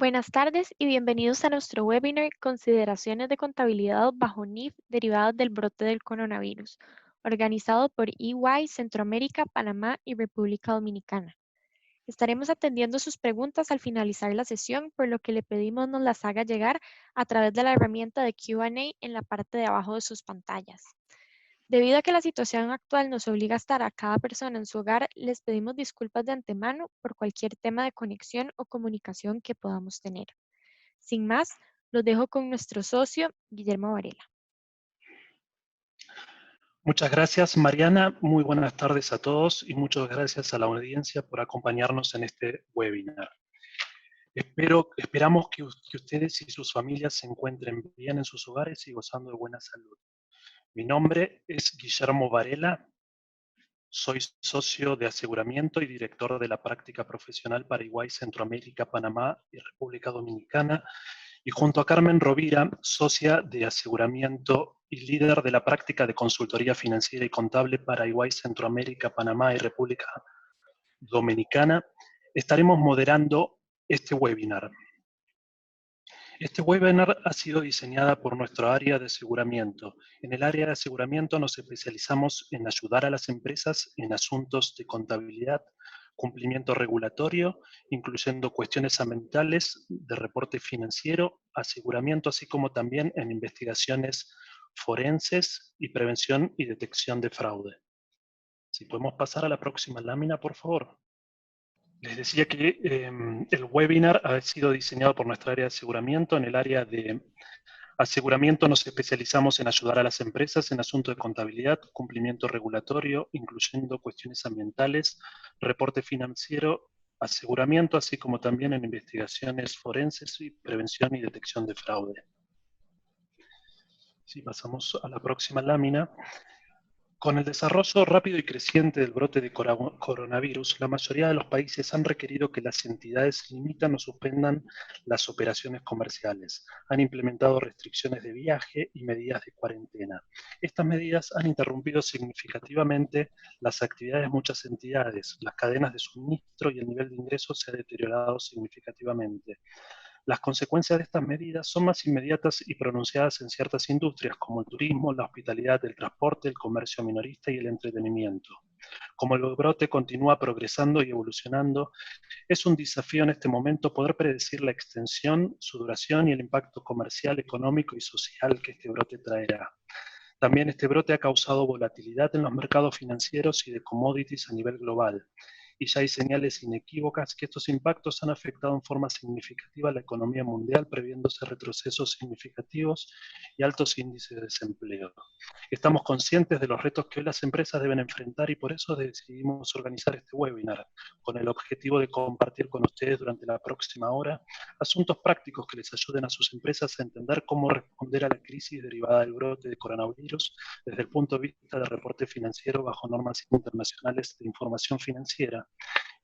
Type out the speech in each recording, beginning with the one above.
Buenas tardes y bienvenidos a nuestro webinar Consideraciones de contabilidad bajo NIF derivadas del brote del coronavirus, organizado por EY Centroamérica, Panamá y República Dominicana. Estaremos atendiendo sus preguntas al finalizar la sesión, por lo que le pedimos nos las haga llegar a través de la herramienta de Q&A en la parte de abajo de sus pantallas. Debido a que la situación actual nos obliga a estar a cada persona en su hogar, les pedimos disculpas de antemano por cualquier tema de conexión o comunicación que podamos tener. Sin más, los dejo con nuestro socio, Guillermo Varela. Muchas gracias, Mariana. Muy buenas tardes a todos y muchas gracias a la audiencia por acompañarnos en este webinar. Esperamos que ustedes y sus familias se encuentren bien en sus hogares y gozando de buena salud. Mi nombre es Guillermo Varela. Soy socio de aseguramiento y director de la práctica profesional para EY Centroamérica, Panamá y República Dominicana, y junto a Carmen Rovira, socia de aseguramiento y líder de la práctica de consultoría financiera y contable para EY Centroamérica, Panamá y República Dominicana, estaremos moderando este webinar. Este webinar ha sido diseñada por nuestra área de aseguramiento. En el área de aseguramiento nos especializamos en ayudar a las empresas en asuntos de contabilidad, cumplimiento regulatorio, incluyendo cuestiones ambientales, de reporte financiero, aseguramiento, así como también en investigaciones forenses y prevención y detección de fraude. Si podemos pasar a la próxima lámina, por favor. Les decía que el webinar ha sido diseñado por nuestra área de aseguramiento. En el área de aseguramiento nos especializamos en ayudar a las empresas en asuntos de contabilidad, cumplimiento regulatorio, incluyendo cuestiones ambientales, reporte financiero, aseguramiento, así como también en investigaciones forenses y prevención y detección de fraude. Si pasamos a la próxima lámina. Con el desarrollo rápido y creciente del brote de coronavirus, la mayoría de los países han requerido que las entidades limitan o suspendan las operaciones comerciales. Han implementado restricciones de viaje y medidas de cuarentena. Estas medidas han interrumpido significativamente las actividades de muchas entidades. Las cadenas de suministro y el nivel de ingresos se ha deteriorado significativamente. Las consecuencias de estas medidas son más inmediatas y pronunciadas en ciertas industrias, como el turismo, la hospitalidad, el transporte, el comercio minorista y el entretenimiento. Como el brote continúa progresando y evolucionando, es un desafío en este momento poder predecir la extensión, su duración y el impacto comercial, económico y social que este brote traerá. También este brote ha causado volatilidad en los mercados financieros y de commodities a nivel global, y ya hay señales inequívocas que estos impactos han afectado en forma significativa a la economía mundial, previéndose retrocesos significativos y altos índices de desempleo. Estamos conscientes de los retos que hoy las empresas deben enfrentar y por eso decidimos organizar este webinar, con el objetivo de compartir con ustedes durante la próxima hora asuntos prácticos que les ayuden a sus empresas a entender cómo responder a la crisis derivada del brote de coronavirus desde el punto de vista de reporte financiero bajo normas internacionales de información financiera,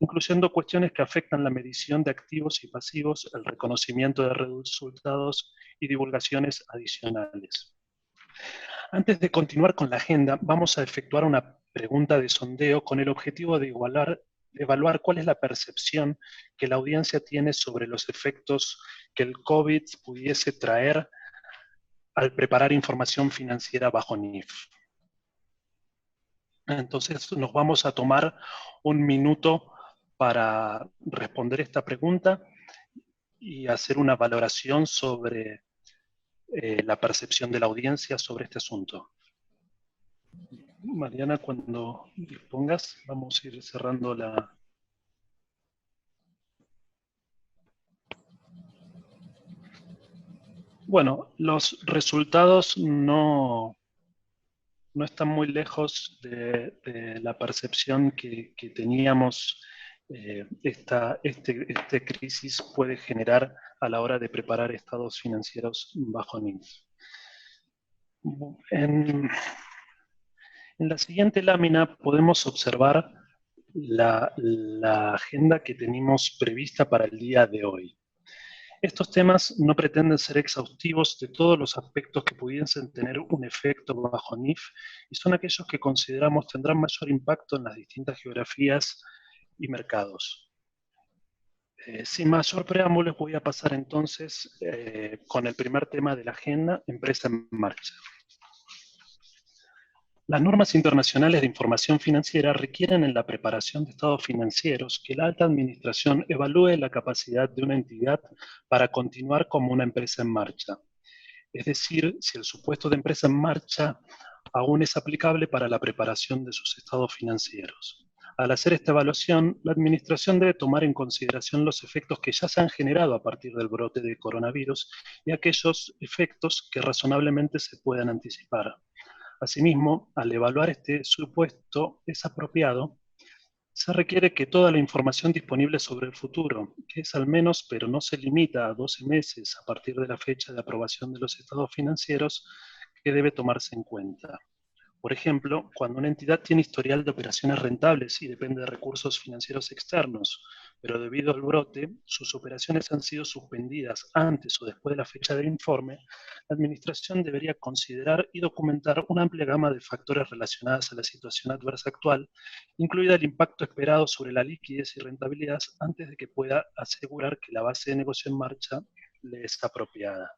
incluyendo cuestiones que afectan la medición de activos y pasivos, el reconocimiento de resultados y divulgaciones adicionales. Antes de continuar con la agenda, vamos a efectuar una pregunta de sondeo con el objetivo de evaluar cuál es la percepción que la audiencia tiene sobre los efectos que el COVID pudiese traer al preparar información financiera bajo NIF. Entonces nos vamos a tomar un minuto para responder esta pregunta y hacer una valoración sobre la percepción de la audiencia sobre este asunto. Mariana, cuando dispongas, vamos a ir cerrando la... Bueno, los resultados no están muy lejos de la percepción que teníamos esta crisis puede generar a la hora de preparar estados financieros bajo NIF. En la siguiente lámina podemos observar la agenda que tenemos prevista para el día de hoy. Estos temas no pretenden ser exhaustivos de todos los aspectos que pudiesen tener un efecto bajo NIF y son aquellos que consideramos tendrán mayor impacto en las distintas geografías y mercados. Sin mayor preámbulos, voy a pasar entonces con el primer tema de la agenda, empresa en marcha. Las normas internacionales de información financiera requieren en la preparación de estados financieros que la alta administración evalúe la capacidad de una entidad para continuar como una empresa en marcha. Es decir, si el supuesto de empresa en marcha aún es aplicable para la preparación de sus estados financieros. Al hacer esta evaluación, la Administración debe tomar en consideración los efectos que ya se han generado a partir del brote de coronavirus y aquellos efectos que razonablemente se puedan anticipar. Asimismo, al evaluar este supuesto, es apropiado, se requiere que toda la información disponible sobre el futuro, que es al menos, pero no se limita a 12 meses a partir de la fecha de aprobación de los estados financieros, que debe tomarse en cuenta. Por ejemplo, cuando una entidad tiene historial de operaciones rentables y depende de recursos financieros externos, pero debido al brote, sus operaciones han sido suspendidas antes o después de la fecha del informe, la Administración debería considerar y documentar una amplia gama de factores relacionados a la situación adversa actual, incluida el impacto esperado sobre la liquidez y rentabilidad antes de que pueda asegurar que la base de negocio en marcha le es apropiada.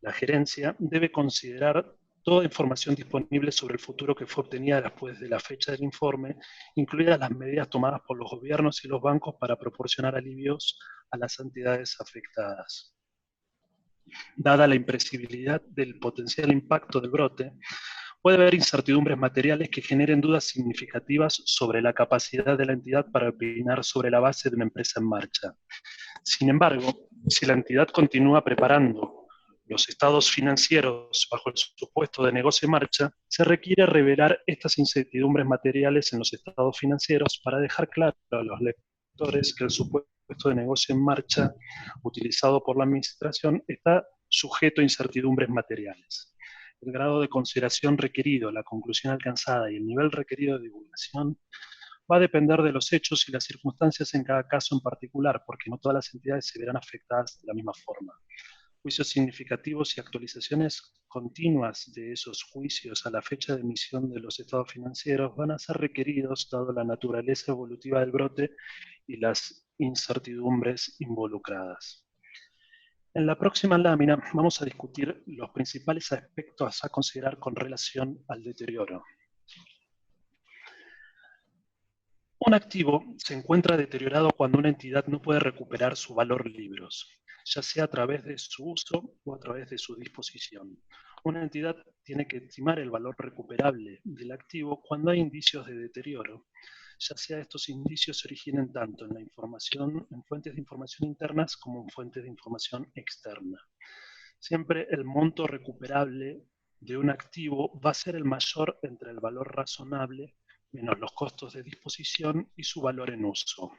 La gerencia debe considerar toda información disponible sobre el futuro que fue obtenida después de la fecha del informe, incluidas las medidas tomadas por los gobiernos y los bancos para proporcionar alivios a las entidades afectadas. Dada la imprevisibilidad del potencial impacto del brote, puede haber incertidumbres materiales que generen dudas significativas sobre la capacidad de la entidad para opinar sobre la base de una empresa en marcha. Sin embargo, si la entidad continúa preparando los estados financieros bajo el supuesto de negocio en marcha, se requiere revelar estas incertidumbres materiales en los estados financieros para dejar claro a los lectores que el supuesto de negocio en marcha utilizado por la administración está sujeto a incertidumbres materiales. El grado de consideración requerido, la conclusión alcanzada y el nivel requerido de divulgación va a depender de los hechos y las circunstancias en cada caso en particular, porque no todas las entidades se verán afectadas de la misma forma. Juicios significativos y actualizaciones continuas de esos juicios a la fecha de emisión de los estados financieros van a ser requeridos dado la naturaleza evolutiva del brote y las incertidumbres involucradas. En la próxima lámina vamos a discutir los principales aspectos a considerar con relación al deterioro. Un activo se encuentra deteriorado cuando una entidad no puede recuperar su valor libros, ya sea a través de su uso o a través de su disposición. Una entidad tiene que estimar el valor recuperable del activo cuando hay indicios de deterioro, ya sea estos indicios se originen tanto en la información, en fuentes de información internas como en fuentes de información externa. Siempre el monto recuperable de un activo va a ser el mayor entre el valor razonable menos los costos de disposición y su valor en uso.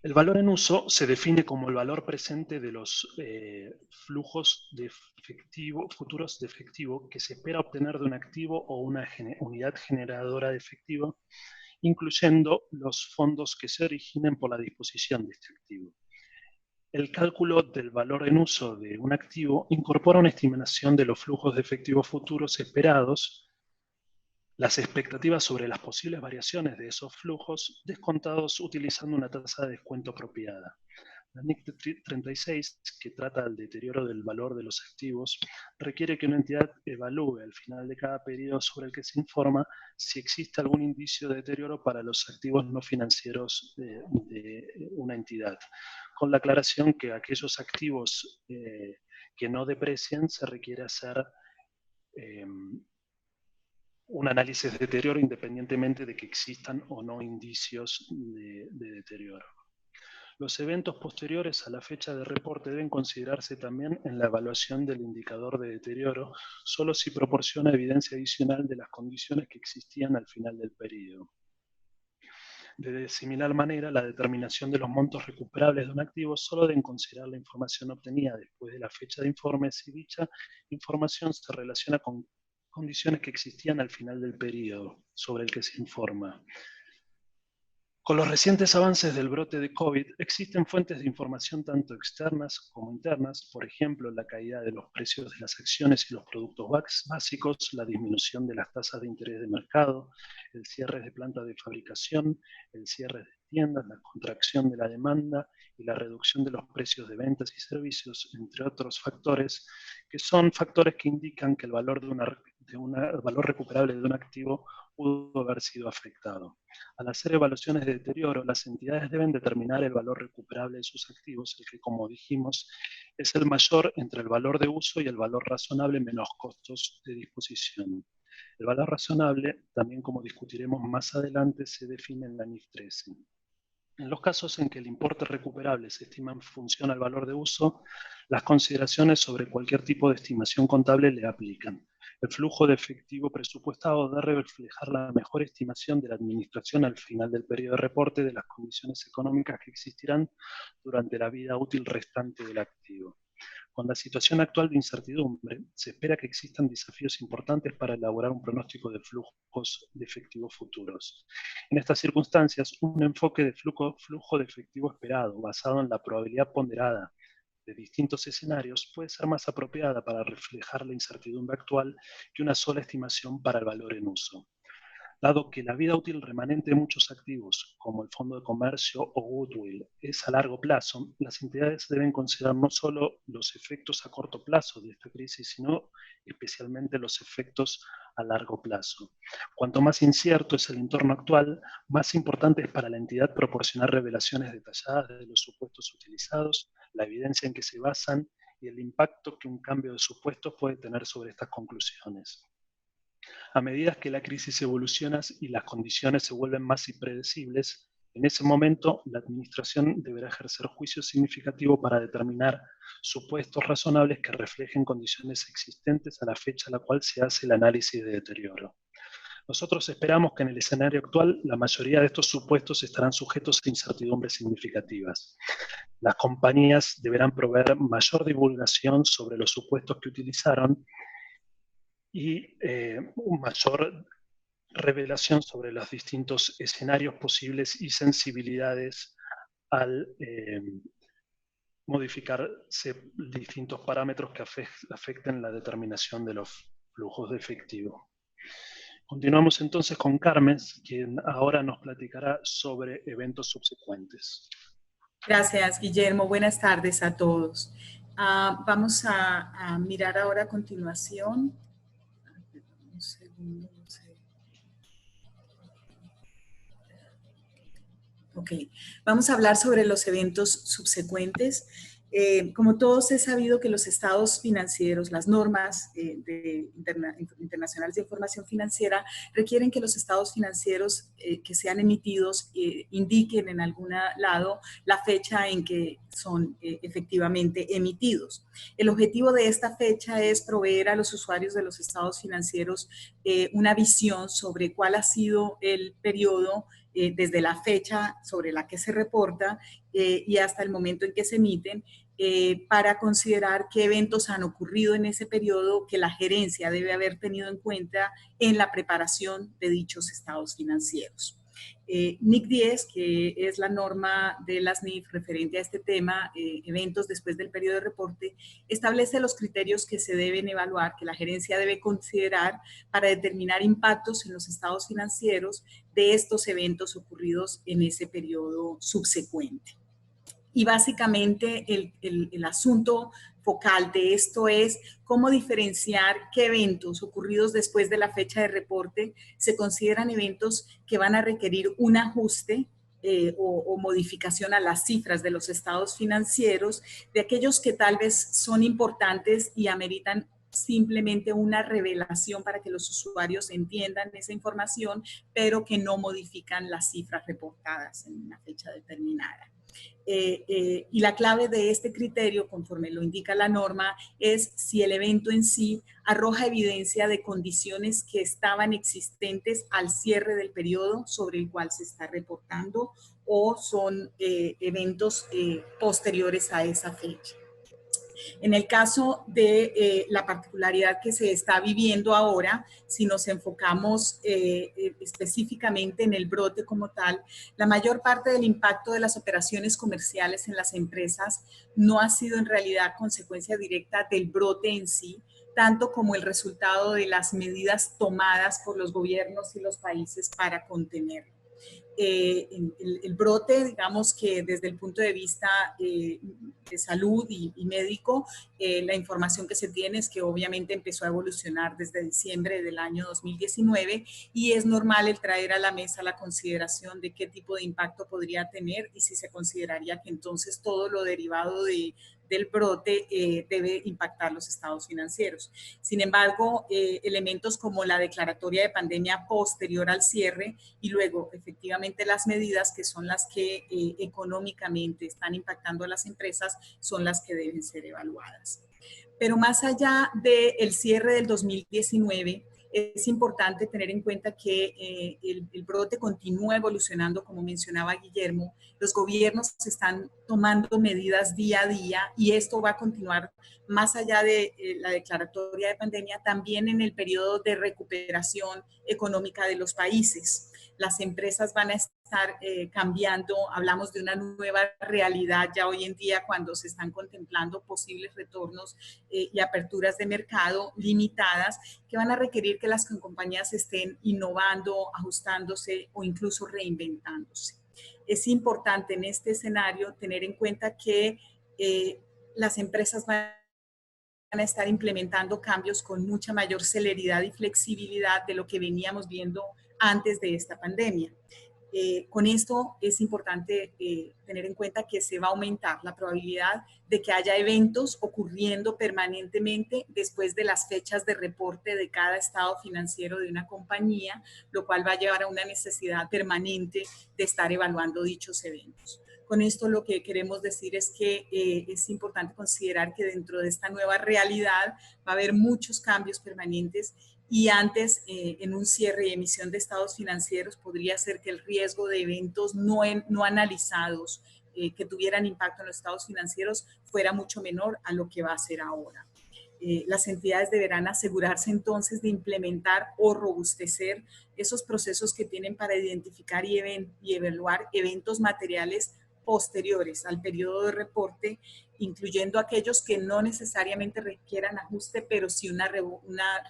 El valor en uso se define como el valor presente de los flujos de efectivo, futuros de efectivo que se espera obtener de un activo o una unidad generadora de efectivo, incluyendo los fondos que se originen por la disposición de este activo. El cálculo del valor en uso de un activo incorpora una estimación de los flujos de efectivo futuros esperados, las expectativas sobre las posibles variaciones de esos flujos descontados utilizando una tasa de descuento apropiada. La NIC 36, que trata del deterioro del valor de los activos, requiere que una entidad evalúe al final de cada periodo sobre el que se informa si existe algún indicio de deterioro para los activos no financieros de una entidad, con la aclaración que aquellos activos que no deprecien se requiere hacer un análisis de deterioro independientemente de que existan o no indicios de deterioro. Los eventos posteriores a la fecha de reporte deben considerarse también en la evaluación del indicador de deterioro, solo si proporciona evidencia adicional de las condiciones que existían al final del periodo. De similar manera, la determinación de los montos recuperables de un activo solo deben considerar la información obtenida después de la fecha de informe si dicha información se relaciona con condiciones que existían al final del periodo sobre el que se informa. Con los recientes avances del brote de COVID, existen fuentes de información tanto externas como internas, por ejemplo, la caída de los precios de las acciones y los productos básicos, la disminución de las tasas de interés de mercado, el cierre de plantas de fabricación, el cierre de tiendas, la contracción de la demanda y la reducción de los precios de ventas y servicios, entre otros factores, que son factores que indican que el valor el valor recuperable de un activo pudo haber sido afectado. Al hacer evaluaciones de deterioro, las entidades deben determinar el valor recuperable de sus activos, el que, como dijimos, es el mayor entre el valor de uso y el valor razonable menos costos de disposición. El valor razonable, también como discutiremos más adelante, se define en la NIF 13. En los casos en que el importe recuperable se estima en función al valor de uso, las consideraciones sobre cualquier tipo de estimación contable le aplican. El flujo de efectivo presupuestado debe reflejar la mejor estimación de la administración al final del periodo de reporte de las condiciones económicas que existirán durante la vida útil restante del activo. Con la situación actual de incertidumbre, se espera que existan desafíos importantes para elaborar un pronóstico de flujos de efectivo futuros. En estas circunstancias, un enfoque de flujo de efectivo esperado, basado en la probabilidad ponderada de distintos escenarios, puede ser más apropiada para reflejar la incertidumbre actual que una sola estimación para el valor en uso. Dado que la vida útil remanente de muchos activos, como el fondo de comercio o goodwill, es a largo plazo, las entidades deben considerar no solo los efectos a corto plazo de esta crisis, sino especialmente los efectos a largo plazo. Cuanto más incierto es el entorno actual, más importante es para la entidad proporcionar revelaciones detalladas de los supuestos utilizados, la evidencia en que se basan y el impacto que un cambio de supuestos puede tener sobre estas conclusiones. A medida que la crisis evoluciona y las condiciones se vuelven más impredecibles, en ese momento la Administración deberá ejercer juicio significativo para determinar supuestos razonables que reflejen condiciones existentes a la fecha a la cual se hace el análisis de deterioro. Nosotros esperamos que en el escenario actual la mayoría de estos supuestos estarán sujetos a incertidumbres significativas. Las compañías deberán proveer mayor divulgación sobre los supuestos que utilizaron y una mayor revelación sobre los distintos escenarios posibles y sensibilidades al modificarse distintos parámetros que afecten la determinación de los flujos de efectivo. Continuamos entonces con Carmen, quien ahora nos platicará sobre eventos subsecuentes. Gracias, Guillermo. Buenas tardes a todos. Vamos a mirar ahora a continuación. Un segundo, no sé. Ok, vamos a hablar sobre los eventos subsecuentes. Como todos es sabido que los estados financieros, las normas internacionales de información financiera requieren que los estados financieros que sean emitidos indiquen en algún lado la fecha en que son efectivamente emitidos. El objetivo de esta fecha es proveer a los usuarios de los estados financieros una visión sobre cuál ha sido el periodo desde la fecha sobre la que se reporta y hasta el momento en que se emiten, para considerar qué eventos han ocurrido en ese periodo que la gerencia debe haber tenido en cuenta en la preparación de dichos estados financieros. NIC 10, que es la norma de las NIF referente a este tema, eventos después del periodo de reporte, establece los criterios que se deben evaluar, que la gerencia debe considerar para determinar impactos en los estados financieros de estos eventos ocurridos en ese periodo subsecuente. Y básicamente el asunto focal de esto es cómo diferenciar qué eventos ocurridos después de la fecha de reporte se consideran eventos que van a requerir un ajuste o modificación a las cifras de los estados financieros, de aquellos que tal vez son importantes y ameritan simplemente una revelación para que los usuarios entiendan esa información, pero que no modifican las cifras reportadas en una fecha determinada. Y la clave de este criterio, conforme lo indica la norma, es si el evento en sí arroja evidencia de condiciones que estaban existentes al cierre del periodo sobre el cual se está reportando o son eventos posteriores a esa fecha. En el caso de la particularidad que se está viviendo ahora, si nos enfocamos específicamente en el brote como tal, la mayor parte del impacto de las operaciones comerciales en las empresas no ha sido en realidad consecuencia directa del brote en sí, tanto como el resultado de las medidas tomadas por los gobiernos y los países para contenerlo. El brote, digamos que desde el punto de vista de salud y médico, la información que se tiene es que obviamente empezó a evolucionar desde diciembre del año 2019 y es normal el traer a la mesa la consideración de qué tipo de impacto podría tener y si se consideraría que entonces todo lo derivado del brote debe impactar los estados financieros. Sin embargo, elementos como la declaratoria de pandemia posterior al cierre y luego efectivamente las medidas que son las que económicamente están impactando a las empresas son las que deben ser evaluadas. Pero más allá del cierre del 2019, es importante tener en cuenta que el brote continúa evolucionando, como mencionaba Guillermo. Los gobiernos están tomando medidas día a día y esto va a continuar más allá de la declaratoria de pandemia, también en el periodo de recuperación económica de los países. Las empresas van a estar cambiando, hablamos de una nueva realidad ya hoy en día cuando se están contemplando posibles retornos y aperturas de mercado limitadas que van a requerir que las compañías estén innovando, ajustándose o incluso reinventándose. Es importante en este escenario tener en cuenta que las empresas van a estar implementando cambios con mucha mayor celeridad y flexibilidad de lo que veníamos viendo antes de esta pandemia. Con esto es importante tener en cuenta que se va a aumentar la probabilidad de que haya eventos ocurriendo permanentemente después de las fechas de reporte de cada estado financiero de una compañía, lo cual va a llevar a una necesidad permanente de estar evaluando dichos eventos. Con esto lo que queremos decir es que es importante considerar que dentro de esta nueva realidad va a haber muchos cambios permanentes y antes en un cierre y emisión de estados financieros podría ser que el riesgo de eventos no analizados que tuvieran impacto en los estados financieros fuera mucho menor a lo que va a ser ahora. Las entidades deberán asegurarse entonces de implementar o robustecer esos procesos que tienen para identificar y evaluar eventos materiales posteriores al periodo de reporte, incluyendo aquellos que no necesariamente requieran ajuste, pero sí una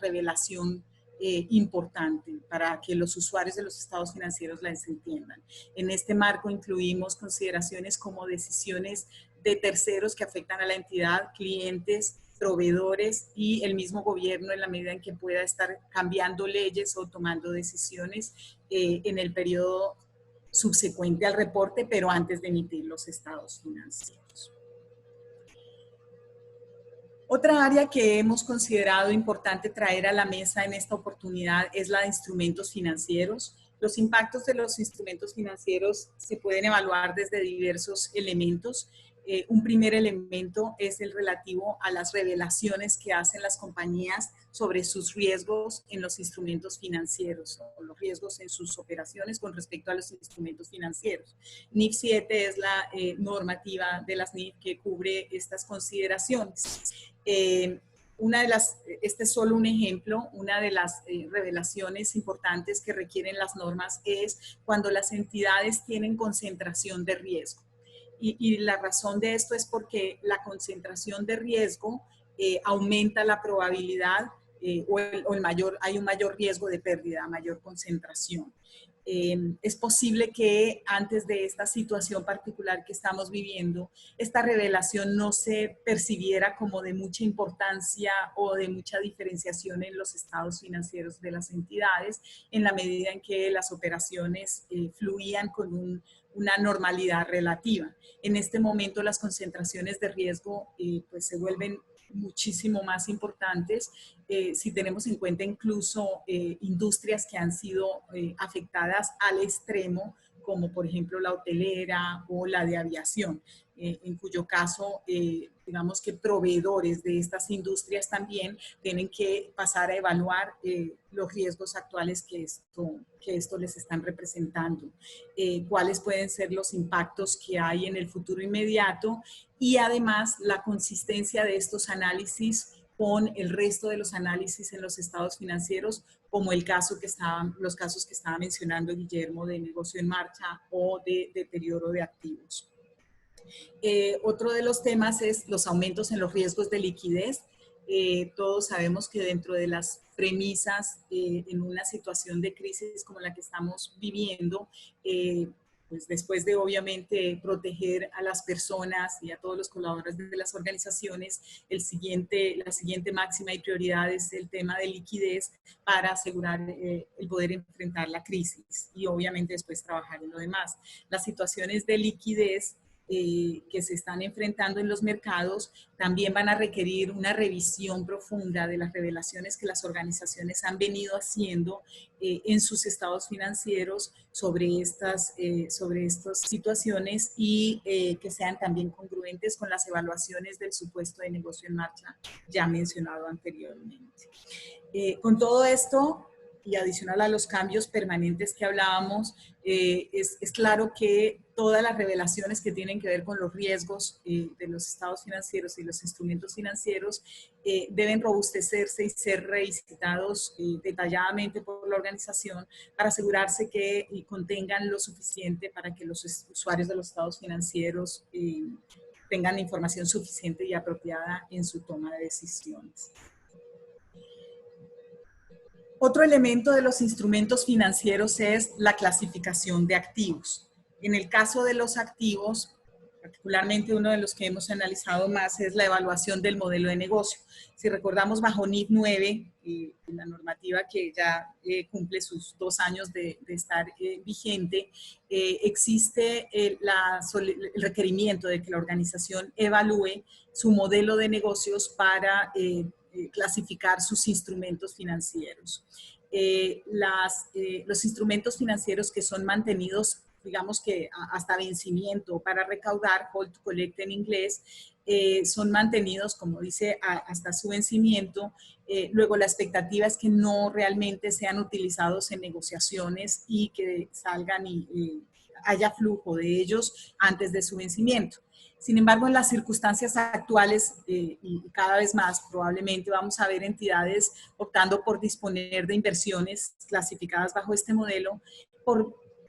revelación importante para que los usuarios de los estados financieros las entiendan. En este marco incluimos consideraciones como decisiones de terceros que afectan a la entidad, clientes, proveedores y el mismo gobierno en la medida en que pueda estar cambiando leyes o tomando decisiones en el periodo subsecuente al reporte, pero antes de emitir los estados financieros. Otra área que hemos considerado importante traer a la mesa en esta oportunidad es la de instrumentos financieros. Los impactos de los instrumentos financieros se pueden evaluar desde diversos elementos. Un primer elemento es el relativo a las revelaciones que hacen las compañías sobre sus riesgos en los instrumentos financieros o los riesgos en sus operaciones con respecto a los instrumentos financieros. NIF 7 es la normativa de las NIF que cubre estas consideraciones. Este es solo un ejemplo, una de las revelaciones importantes que requieren las normas es cuando las entidades tienen concentración de riesgo. Y la razón de esto es porque la concentración de riesgo aumenta la probabilidad hay un mayor riesgo de pérdida, mayor concentración. Es posible que antes de esta situación particular que estamos viviendo, esta revelación no se percibiera como de mucha importancia o de mucha diferenciación en los estados financieros de las entidades, en la medida en que las operaciones fluían con una normalidad relativa. En este momento las concentraciones de riesgo pues se vuelven muchísimo más importantes si tenemos en cuenta incluso industrias que han sido afectadas al extremo como por ejemplo la hotelera o la de aviación, en cuyo caso, digamos que proveedores de estas industrias también tienen que pasar a evaluar los riesgos actuales que esto les están representando, cuáles pueden ser los impactos que hay en el futuro inmediato y además la consistencia de estos análisis con el resto de los análisis en los estados financieros, como los casos que estaba mencionando Guillermo de negocio en marcha o de deterioro de activos. Otro de los temas es los aumentos en los riesgos de liquidez. Todos sabemos que dentro de las premisas en una situación de crisis como la que estamos viviendo, pues después de obviamente proteger a las personas y a todos los colaboradores de las organizaciones, la siguiente máxima y prioridad es el tema de liquidez para asegurar el poder enfrentar la crisis y obviamente después trabajar en lo demás. Las situaciones de liquidez que se están enfrentando en los mercados también van a requerir una revisión profunda de las revelaciones que las organizaciones han venido haciendo en sus estados financieros sobre estas situaciones y que sean también congruentes con las evaluaciones del supuesto de negocio en marcha ya mencionado anteriormente. Con todo esto, y adicional a los cambios permanentes que hablábamos, es claro que todas las revelaciones que tienen que ver con los riesgos de los estados financieros y los instrumentos financieros deben robustecerse y ser revisitados detalladamente por la organización para asegurarse que contengan lo suficiente para que los usuarios de los estados financieros tengan información suficiente y apropiada en su toma de decisiones. Otro elemento de los instrumentos financieros es la clasificación de activos. En el caso de los activos, particularmente uno de los que hemos analizado más es la evaluación del modelo de negocio. Si recordamos, bajo NIF 9, la normativa que ya cumple sus 2 años de estar vigente, existe el requerimiento de que la organización evalúe su modelo de negocios para clasificar sus instrumentos financieros. Los instrumentos financieros que son mantenidos, digamos que hasta vencimiento para recaudar, hold to collect en inglés, son mantenidos, como dice, hasta su vencimiento. Luego la expectativa es que no realmente sean utilizados en negociaciones y que salgan y haya flujo de ellos antes de su vencimiento. Sin embargo, en las circunstancias actuales y cada vez más probablemente vamos a ver entidades optando por disponer de inversiones clasificadas bajo este modelo.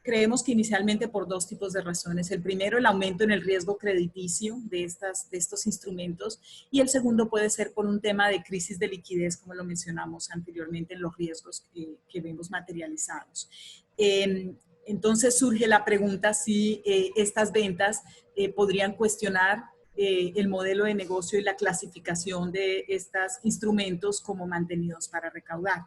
Creemos que inicialmente por 2 tipos de razones. El primero, el aumento en el riesgo crediticio de estos instrumentos, y el segundo puede ser por un tema de crisis de liquidez, como lo mencionamos anteriormente en los riesgos que vemos materializados. Entonces surge la pregunta si estas ventas podrían cuestionar el modelo de negocio y la clasificación de estos instrumentos como mantenidos para recaudar.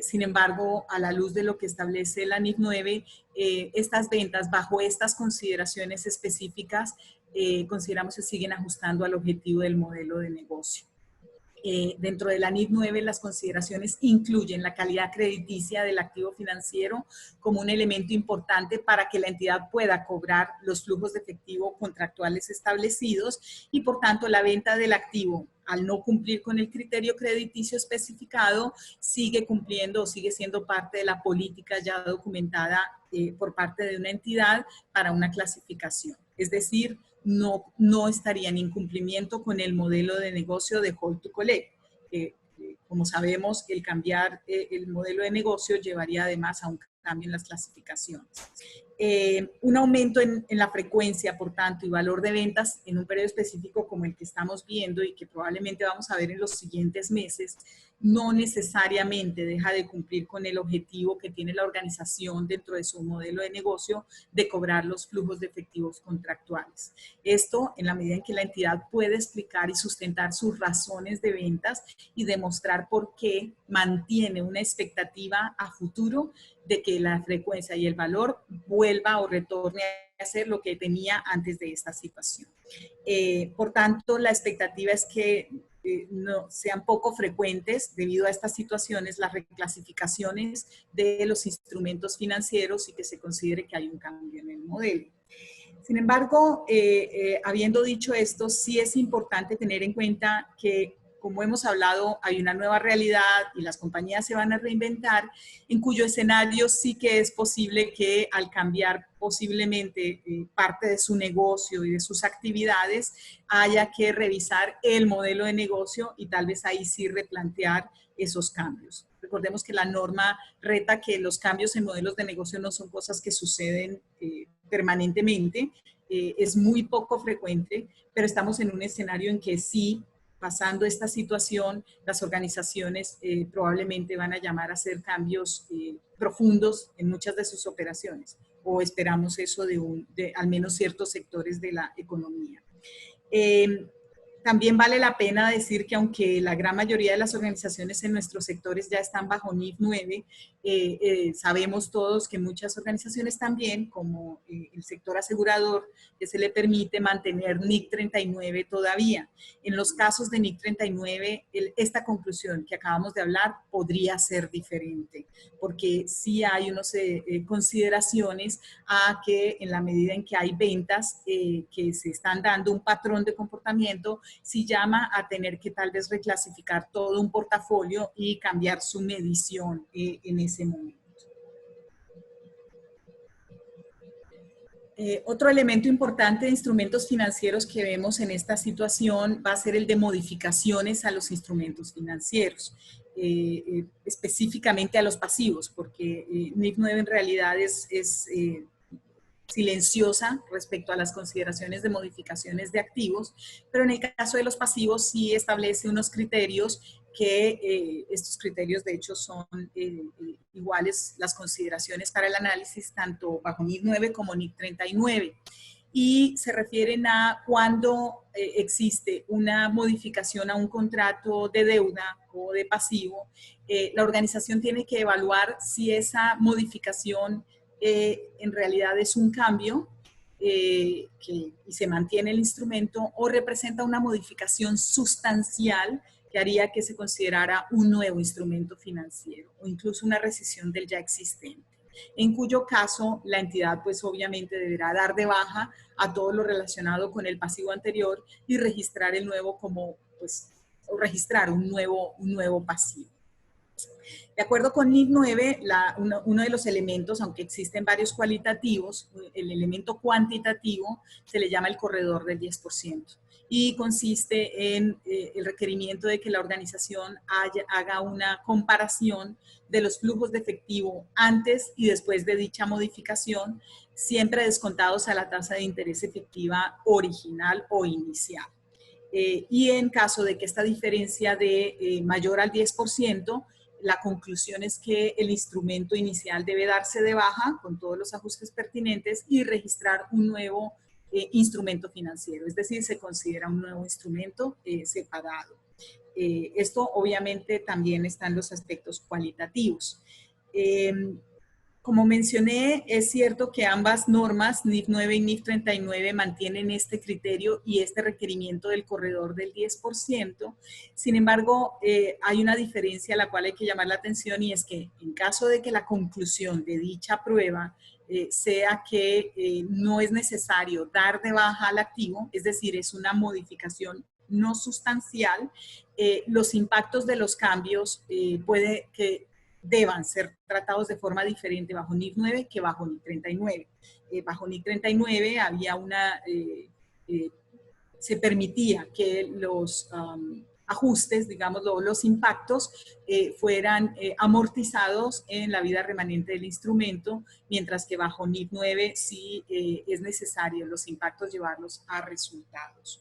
Sin embargo, a la luz de lo que establece la NIF 9, estas ventas bajo estas consideraciones específicas consideramos que siguen ajustando al objetivo del modelo de negocio. Dentro de la NIF 9, las consideraciones incluyen la calidad crediticia del activo financiero como un elemento importante para que la entidad pueda cobrar los flujos de efectivo contractuales establecidos y, por tanto, la venta del activo, al no cumplir con el criterio crediticio especificado, sigue cumpliendo o sigue siendo parte de la política ya documentada por parte de una entidad para una clasificación. Es decir, no estaría en incumplimiento con el modelo de negocio de hold to collect. Como sabemos, el cambiar el modelo de negocio llevaría además a un cambio en las clasificaciones. Un aumento en la frecuencia, por tanto, y valor de ventas en un periodo específico como el que estamos viendo y que probablemente vamos a ver en los siguientes meses, no necesariamente deja de cumplir con el objetivo que tiene la organización dentro de su modelo de negocio de cobrar los flujos de efectivos contractuales. Esto en la medida en que la entidad puede explicar y sustentar sus razones de ventas y demostrar por qué mantiene una expectativa a futuro de que la frecuencia y el valor vuelva o retorne a ser lo que tenía antes de esta situación. Por tanto, la expectativa es que no sean poco frecuentes debido a estas situaciones las reclasificaciones de los instrumentos financieros y que se considere que hay un cambio en el modelo. Sin embargo, habiendo dicho esto, sí es importante tener en cuenta que, como hemos hablado, hay una nueva realidad y las compañías se van a reinventar, en cuyo escenario sí que es posible que al cambiar posiblemente parte de su negocio y de sus actividades, haya que revisar el modelo de negocio y tal vez ahí sí replantear esos cambios. Recordemos que la norma reta que los cambios en modelos de negocio no son cosas que suceden permanentemente, es muy poco frecuente, pero estamos en un escenario en que sí, pasando esta situación, las organizaciones probablemente van a llamar a hacer cambios profundos en muchas de sus operaciones, o esperamos eso de al menos ciertos sectores de la economía. También vale la pena decir que aunque la gran mayoría de las organizaciones en nuestros sectores ya están bajo NIF 9, sabemos todos que muchas organizaciones también, como el sector asegurador, que se le permite mantener NIC 39 todavía. En los casos de NIC 39, esta conclusión que acabamos de hablar podría ser diferente, porque sí hay unas consideraciones a que en la medida en que hay ventas que se están dando un patrón de comportamiento, sí llama a tener que tal vez reclasificar todo un portafolio y cambiar su medición en ese momento. Otro elemento importante de instrumentos financieros que vemos en esta situación va a ser el de modificaciones a los instrumentos financieros, específicamente a los pasivos, porque NIF 9 en realidad es silenciosa respecto a las consideraciones de modificaciones de activos, pero en el caso de los pasivos sí establece unos criterios que estos criterios de hecho son iguales las consideraciones para el análisis tanto bajo NIC 9 como NIC 39 y se refieren a cuando existe una modificación a un contrato de deuda o de pasivo, la organización tiene que evaluar si esa modificación en realidad es un cambio y se mantiene el instrumento o representa una modificación sustancial que haría que se considerara un nuevo instrumento financiero o incluso una rescisión del ya existente, en cuyo caso la entidad pues obviamente deberá dar de baja a todo lo relacionado con el pasivo anterior y registrar el nuevo como pues o registrar un nuevo pasivo. De acuerdo con NIC 9, uno de los elementos, aunque existen varios cualitativos, el elemento cuantitativo se le llama el corredor del 10% y consiste en el requerimiento de que la organización haga una comparación de los flujos de efectivo antes y después de dicha modificación, siempre descontados a la tasa de interés efectiva original o inicial. Y en caso de que esta diferencia de mayor al 10%, la conclusión es que el instrumento inicial debe darse de baja con todos los ajustes pertinentes y registrar un nuevo instrumento financiero, es decir, se considera un nuevo instrumento separado. Esto obviamente también está en los aspectos cualitativos. Como mencioné, es cierto que ambas normas, NIF 9 y NIF 39, mantienen este criterio y este requerimiento del corredor del 10%. Sin embargo, hay una diferencia a la cual hay que llamar la atención y es que en caso de que la conclusión de dicha prueba sea que no es necesario dar de baja al activo, es decir, es una modificación no sustancial, los impactos de los cambios puede que deban ser tratados de forma diferente bajo NIC 9 que bajo NIC 39. Bajo NIC 39 había se permitía que los ajustes, digamos, los impactos fueran amortizados en la vida remanente del instrumento, mientras que bajo NIC 9 sí es necesario los impactos llevarlos a resultados.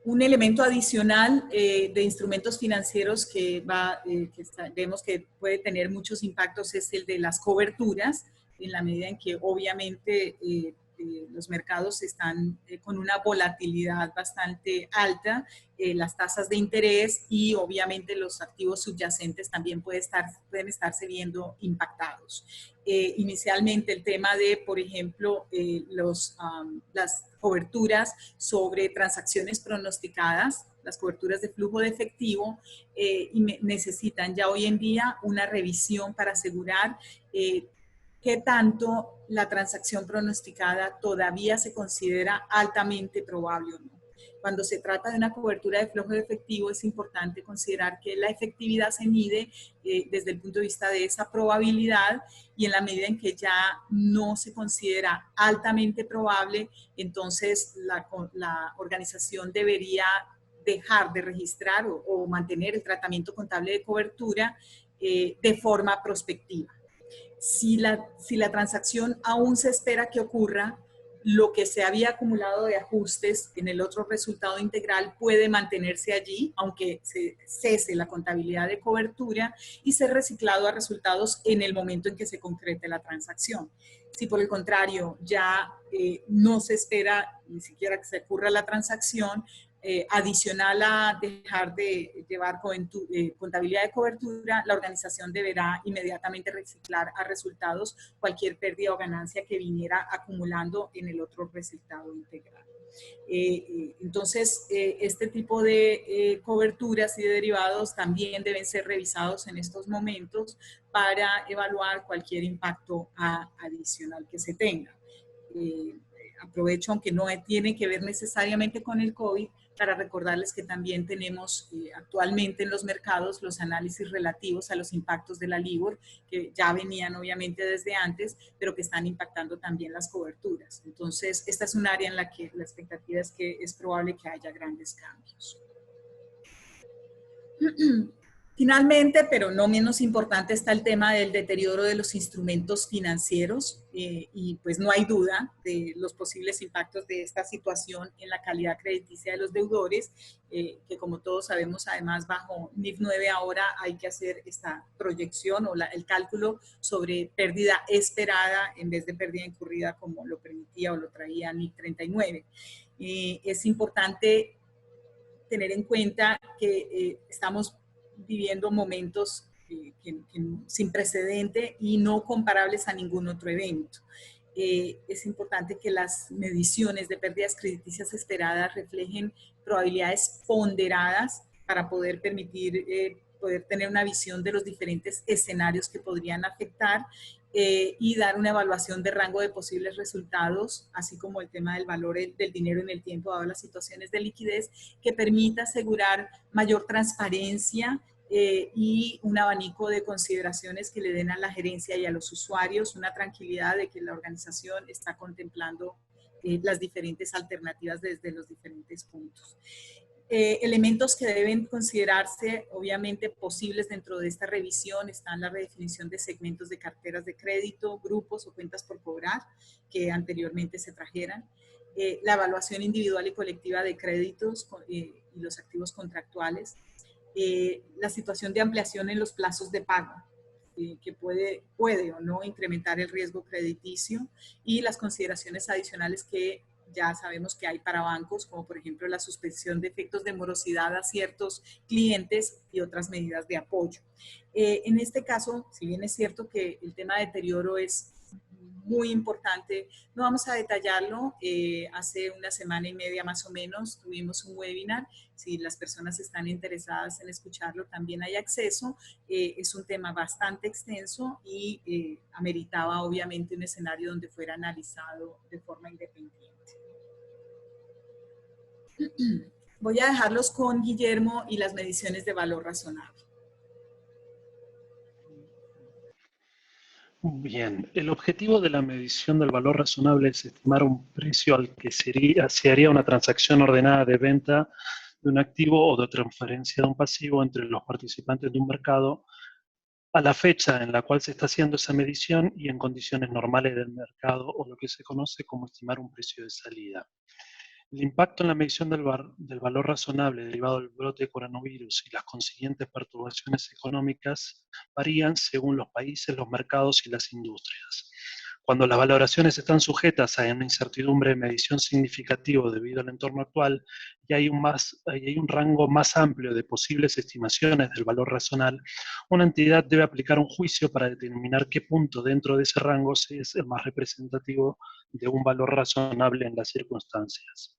Un elemento adicional de instrumentos financieros que vemos que puede tener muchos impactos es el de las coberturas, en la medida en que obviamente los mercados están con una volatilidad bastante alta, las tasas de interés y obviamente los activos subyacentes también pueden estarse viendo impactados. Inicialmente el tema de, por ejemplo, las coberturas sobre transacciones pronosticadas, las coberturas de flujo de efectivo, y necesitan ya hoy en día una revisión para asegurar qué tanto la transacción pronosticada todavía se considera altamente probable o no. Cuando se trata de una cobertura de flujo de efectivo, es importante considerar que la efectividad se mide desde el punto de vista de esa probabilidad, y en la medida en que ya no se considera altamente probable, entonces la organización debería dejar de registrar o mantener el tratamiento contable de cobertura de forma prospectiva. Si la transacción aún se espera que ocurra, lo que se había acumulado de ajustes en el otro resultado integral puede mantenerse allí, aunque se cese la contabilidad de cobertura, y ser reciclado a resultados en el momento en que se concrete la transacción. Si por el contrario ya no se espera ni siquiera que se ocurra la transacción, adicional a dejar de llevar contabilidad de cobertura, la organización deberá inmediatamente reciclar a resultados cualquier pérdida o ganancia que viniera acumulando en el otro resultado integral. Entonces, este tipo de coberturas y de derivados también deben ser revisados en estos momentos para evaluar cualquier impacto adicional que se tenga. Aprovecho, aunque no tiene que ver necesariamente con el COVID, para recordarles que también tenemos actualmente en los mercados los análisis relativos a los impactos de la LIBOR, que ya venían obviamente desde antes, pero que están impactando también las coberturas. Entonces, esta es un área en la que la expectativa es que es probable que haya grandes cambios. Finalmente, pero no menos importante, está el tema del deterioro de los instrumentos financieros y pues no hay duda de los posibles impactos de esta situación en la calidad crediticia de los deudores, que como todos sabemos, además bajo NIF 9 ahora hay que hacer esta proyección o el cálculo sobre pérdida esperada en vez de pérdida incurrida como lo permitía o lo traía NIF 39. Es importante tener en cuenta que estamos viviendo momentos sin precedente y no comparables a ningún otro evento. Es importante que las mediciones de pérdidas crediticias esperadas reflejen probabilidades ponderadas para poder permitir poder tener una visión de los diferentes escenarios que podrían afectar y dar una evaluación de rango de posibles resultados, así como el tema del valor del dinero en el tiempo, dado las situaciones de liquidez, que permita asegurar mayor transparencia y un abanico de consideraciones que le den a la gerencia y a los usuarios una tranquilidad de que la organización está contemplando las diferentes alternativas desde los diferentes puntos. Elementos que deben considerarse obviamente posibles dentro de esta revisión están la redefinición de segmentos de carteras de crédito, grupos o cuentas por cobrar que anteriormente se trajeran, la evaluación individual y colectiva de créditos y los activos contractuales, la situación de ampliación en los plazos de pago, que puede o no incrementar el riesgo crediticio, y las consideraciones adicionales que ya sabemos que hay para bancos, como por ejemplo la suspensión de efectos de morosidad a ciertos clientes y otras medidas de apoyo. En este caso, si bien es cierto que el tema de deterioro es muy importante, no vamos a detallarlo. Hace una semana y media más o menos tuvimos un webinar. Si las personas están interesadas en escucharlo, también hay acceso. Es un tema bastante extenso y ameritaba obviamente un escenario donde fuera analizado de forma independiente. Voy a dejarlos con Guillermo y las mediciones de valor razonable. Bien, el objetivo de la medición del valor razonable es estimar un precio al que se haría una transacción ordenada de venta de un activo o de transferencia de un pasivo entre los participantes de un mercado a la fecha en la cual se está haciendo esa medición y en condiciones normales del mercado, o lo que se conoce como estimar un precio de salida. El impacto en la medición del valor razonable derivado del brote de coronavirus y las consiguientes perturbaciones económicas varían según los países, los mercados y las industrias. Cuando las valoraciones están sujetas a una incertidumbre de medición significativo debido al entorno actual y hay un rango más amplio de posibles estimaciones del valor racional, una entidad debe aplicar un juicio para determinar qué punto dentro de ese rango es el más representativo de un valor razonable en las circunstancias.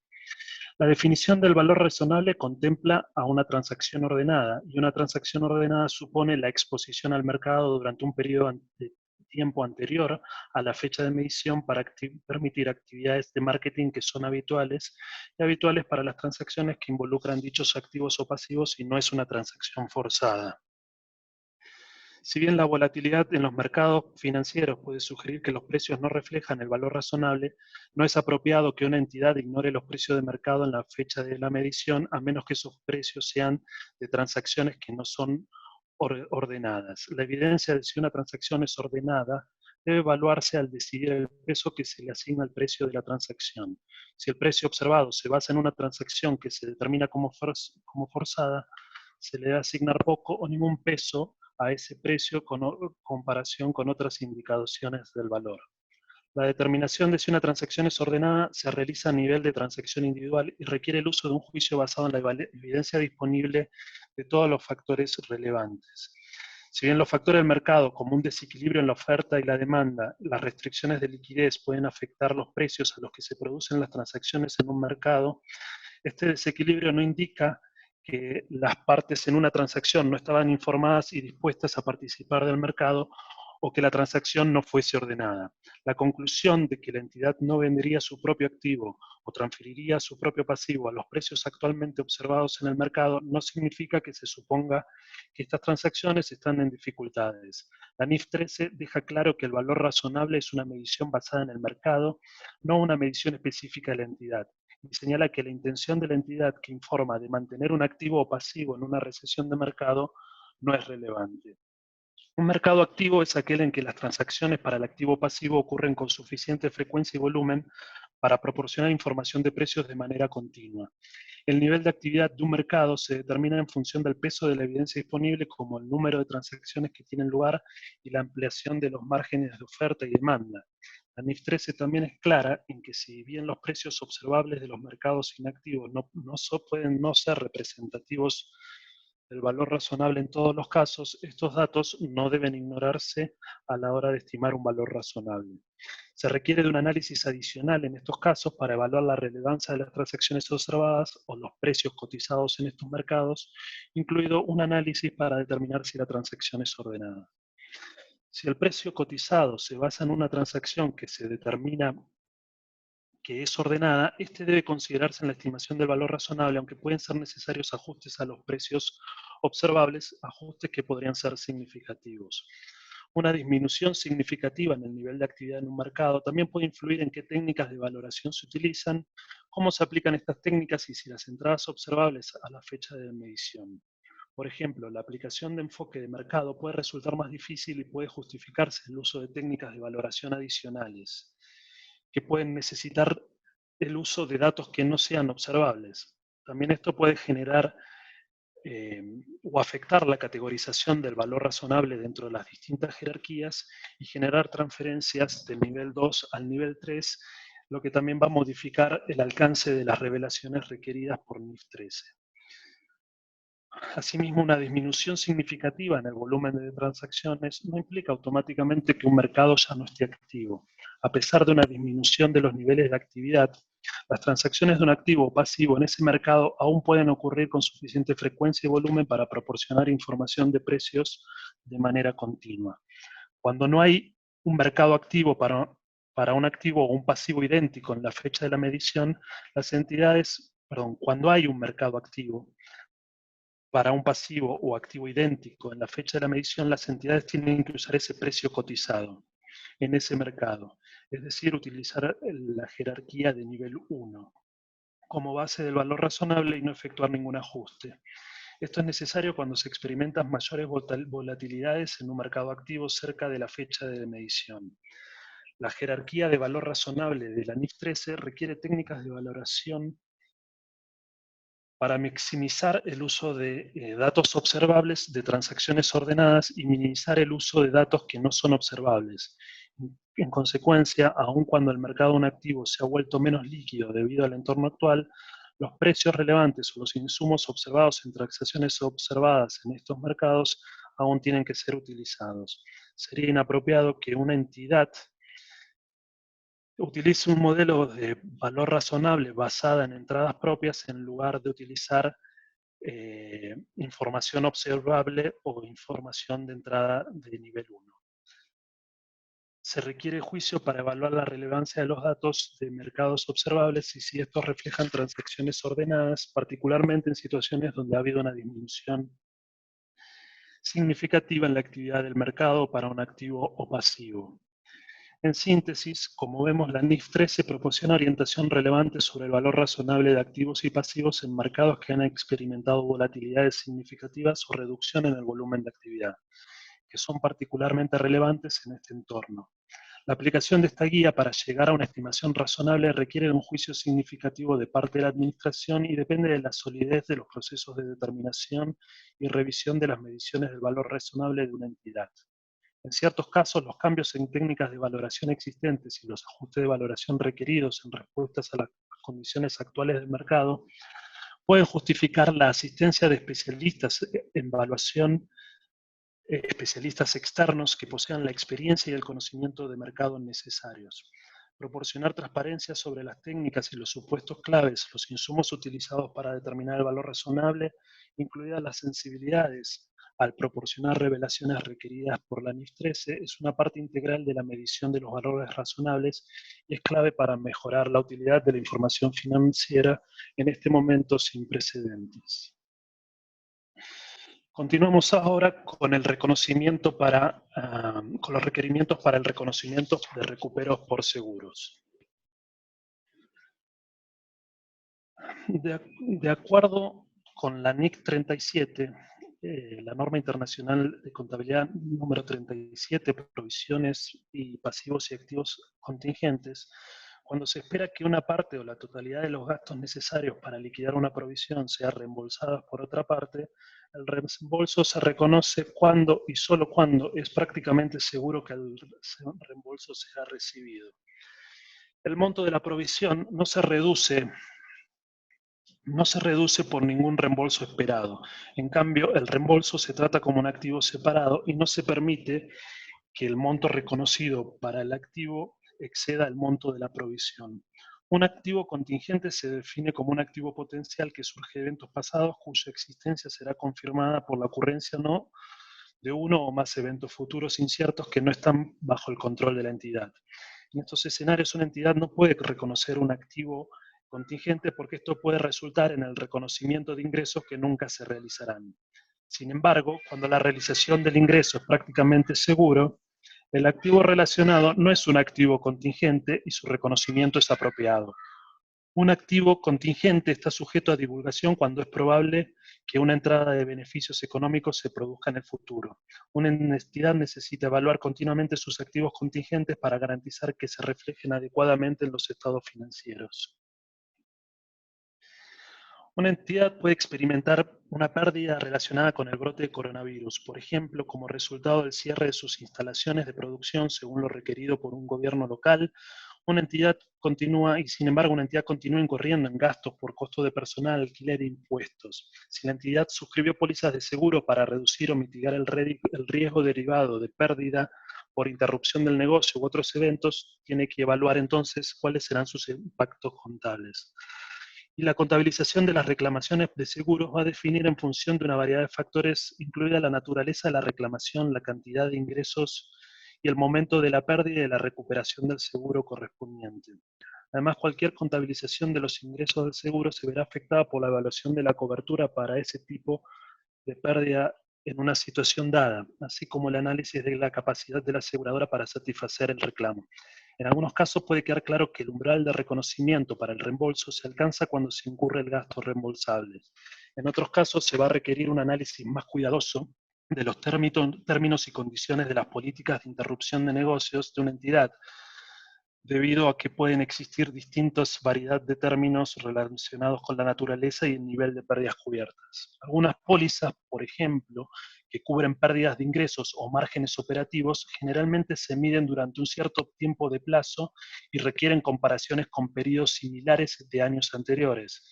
La definición del valor razonable contempla a una transacción ordenada, y una transacción ordenada supone la exposición al mercado durante un periodo de tiempo anterior a la fecha de medición para permitir actividades de marketing que son habituales y habituales para las transacciones que involucran dichos activos o pasivos y no es una transacción forzada. Si bien la volatilidad en los mercados financieros puede sugerir que los precios no reflejan el valor razonable, no es apropiado que una entidad ignore los precios de mercado en la fecha de la medición, a menos que esos precios sean de transacciones que no son ordenadas. La evidencia de si una transacción es ordenada debe evaluarse al decidir el peso que se le asigna al precio de la transacción. Si el precio observado se basa en una transacción que se determina como forzada, se le debe asignar poco o ningún peso a ese precio con comparación con otras indicaciones del valor. La determinación de si una transacción es ordenada se realiza a nivel de transacción individual y requiere el uso de un juicio basado en la evidencia disponible de todos los factores relevantes. Si bien los factores del mercado, como un desequilibrio en la oferta y la demanda, las restricciones de liquidez pueden afectar los precios a los que se producen las transacciones en un mercado, este desequilibrio no indica que las partes en una transacción no estaban informadas y dispuestas a participar del mercado o que la transacción no fuese ordenada. La conclusión de que la entidad no vendería su propio activo o transferiría su propio pasivo a los precios actualmente observados en el mercado no significa que se suponga que estas transacciones están en dificultades. La NIF 13 deja claro que el valor razonable es una medición basada en el mercado, no una medición específica de la entidad, y señala que la intención de la entidad que informa de mantener un activo o pasivo en una recesión de mercado no es relevante. Un mercado activo es aquel en que las transacciones para el activo pasivo ocurren con suficiente frecuencia y volumen para proporcionar información de precios de manera continua. El nivel de actividad de un mercado se determina en función del peso de la evidencia disponible, como el número de transacciones que tienen lugar y la ampliación de los márgenes de oferta y demanda. La NIF 13 también es clara en que si bien los precios observables de los mercados inactivos pueden no ser representativos del valor razonable en todos los casos, estos datos no deben ignorarse a la hora de estimar un valor razonable. Se requiere de un análisis adicional en estos casos para evaluar la relevancia de las transacciones observadas o los precios cotizados en estos mercados, incluido un análisis para determinar si la transacción es ordenada. Si el precio cotizado se basa en una transacción que se determina que es ordenada, este debe considerarse en la estimación del valor razonable, aunque pueden ser necesarios ajustes a los precios observables, ajustes que podrían ser significativos. Una disminución significativa en el nivel de actividad en un mercado también puede influir en qué técnicas de valoración se utilizan, cómo se aplican estas técnicas y si las entradas observables a la fecha de medición. Por ejemplo, la aplicación de enfoque de mercado puede resultar más difícil y puede justificarse el uso de técnicas de valoración adicionales, que pueden necesitar el uso de datos que no sean observables. También esto puede generar o afectar la categorización del valor razonable dentro de las distintas jerarquías y generar transferencias del nivel 2 al nivel 3, lo que también va a modificar el alcance de las revelaciones requeridas por NIF 13. Asimismo, una disminución significativa en el volumen de transacciones no implica automáticamente que un mercado ya no esté activo. A pesar de una disminución de los niveles de actividad, las transacciones de un activo o pasivo en ese mercado aún pueden ocurrir con suficiente frecuencia y volumen para proporcionar información de precios de manera continua. Cuando no hay un mercado activo para un activo o un pasivo idéntico en la fecha de la medición, cuando hay un mercado activo para un pasivo o activo idéntico en la fecha de la medición, las entidades tienen que usar ese precio cotizado en ese mercado, es decir, utilizar la jerarquía de nivel 1 como base del valor razonable y no efectuar ningún ajuste. Esto es necesario cuando se experimentan mayores volatilidades en un mercado activo cerca de la fecha de medición. La jerarquía de valor razonable de la NIF 13 requiere técnicas de valoración para maximizar el uso de datos observables de transacciones ordenadas y minimizar el uso de datos que no son observables. En consecuencia, aun cuando el mercado de un activo se ha vuelto menos líquido debido al entorno actual, los precios relevantes o los insumos observados en transacciones observadas en estos mercados aún tienen que ser utilizados. Sería inapropiado que una entidad utilice un modelo de valor razonable basada en entradas propias en lugar de utilizar información observable o información de entrada de nivel 1. Se requiere juicio para evaluar la relevancia de los datos de mercados observables y si estos reflejan transacciones ordenadas, particularmente en situaciones donde ha habido una disminución significativa en la actividad del mercado para un activo o pasivo. En síntesis, como vemos, la NIF 13 proporciona orientación relevante sobre el valor razonable de activos y pasivos en mercados que han experimentado volatilidades significativas o reducción en el volumen de actividad, que son particularmente relevantes en este entorno. La aplicación de esta guía para llegar a una estimación razonable requiere de un juicio significativo de parte de la administración y depende de la solidez de los procesos de determinación y revisión de las mediciones del valor razonable de una entidad. En ciertos casos, los cambios en técnicas de valoración existentes y los ajustes de valoración requeridos en respuestas a las condiciones actuales del mercado pueden justificar la asistencia de especialistas en evaluación, especialistas externos que posean la experiencia y el conocimiento de mercado necesarios. Proporcionar transparencia sobre las técnicas y los supuestos claves, los insumos utilizados para determinar el valor razonable, incluidas las sensibilidades, al proporcionar revelaciones requeridas por la NIF 13, es una parte integral de la medición de los valores razonables y es clave para mejorar la utilidad de la información financiera en este momento sin precedentes. Continuamos ahora con el reconocimiento con los requerimientos para el reconocimiento de recuperos por seguros. De acuerdo con la NIC 37, la norma internacional de contabilidad número 37, provisiones y pasivos y activos contingentes, cuando se espera que una parte o la totalidad de los gastos necesarios para liquidar una provisión sea reembolsada por otra parte, el reembolso se reconoce cuando y solo cuando es prácticamente seguro que el reembolso será recibido. El monto de la provisión no se reduce por ningún reembolso esperado. En cambio, el reembolso se trata como un activo separado y no se permite que el monto reconocido para el activo exceda el monto de la provisión. Un activo contingente se define como un activo potencial que surge de eventos pasados cuya existencia será confirmada por la ocurrencia no de uno o más eventos futuros inciertos que no están bajo el control de la entidad. En estos escenarios, una entidad no puede reconocer un activo contingente porque esto puede resultar en el reconocimiento de ingresos que nunca se realizarán. Sin embargo, cuando la realización del ingreso es prácticamente seguro, el activo relacionado no es un activo contingente y su reconocimiento es apropiado. Un activo contingente está sujeto a divulgación cuando es probable que una entrada de beneficios económicos se produzca en el futuro. Una entidad necesita evaluar continuamente sus activos contingentes para garantizar que se reflejen adecuadamente en los estados financieros. Una entidad puede experimentar una pérdida relacionada con el brote de coronavirus, por ejemplo, como resultado del cierre de sus instalaciones de producción según lo requerido por un gobierno local. Una entidad continúa, y sin embargo una entidad continúa incurriendo en gastos por costo de personal, alquiler e impuestos. Si la entidad suscribió pólizas de seguro para reducir o mitigar el riesgo derivado de pérdida por interrupción del negocio u otros eventos, tiene que evaluar entonces cuáles serán sus impactos contables. Y la contabilización de las reclamaciones de seguros va a definir en función de una variedad de factores, incluida la naturaleza de la reclamación, la cantidad de ingresos y el momento de la pérdida y de la recuperación del seguro correspondiente. Además, cualquier contabilización de los ingresos del seguro se verá afectada por la evaluación de la cobertura para ese tipo de pérdida en una situación dada, así como el análisis de la capacidad de la aseguradora para satisfacer el reclamo. En algunos casos puede quedar claro que el umbral de reconocimiento para el reembolso se alcanza cuando se incurre el gasto reembolsable. En otros casos se va a requerir un análisis más cuidadoso de los términos y condiciones de las políticas de interrupción de negocios de una entidad, debido a que pueden existir distintas variedad de términos relacionados con la naturaleza y el nivel de pérdidas cubiertas. Algunas pólizas, por ejemplo, que cubren pérdidas de ingresos o márgenes operativos, generalmente se miden durante un cierto tiempo de plazo y requieren comparaciones con periodos similares de años anteriores.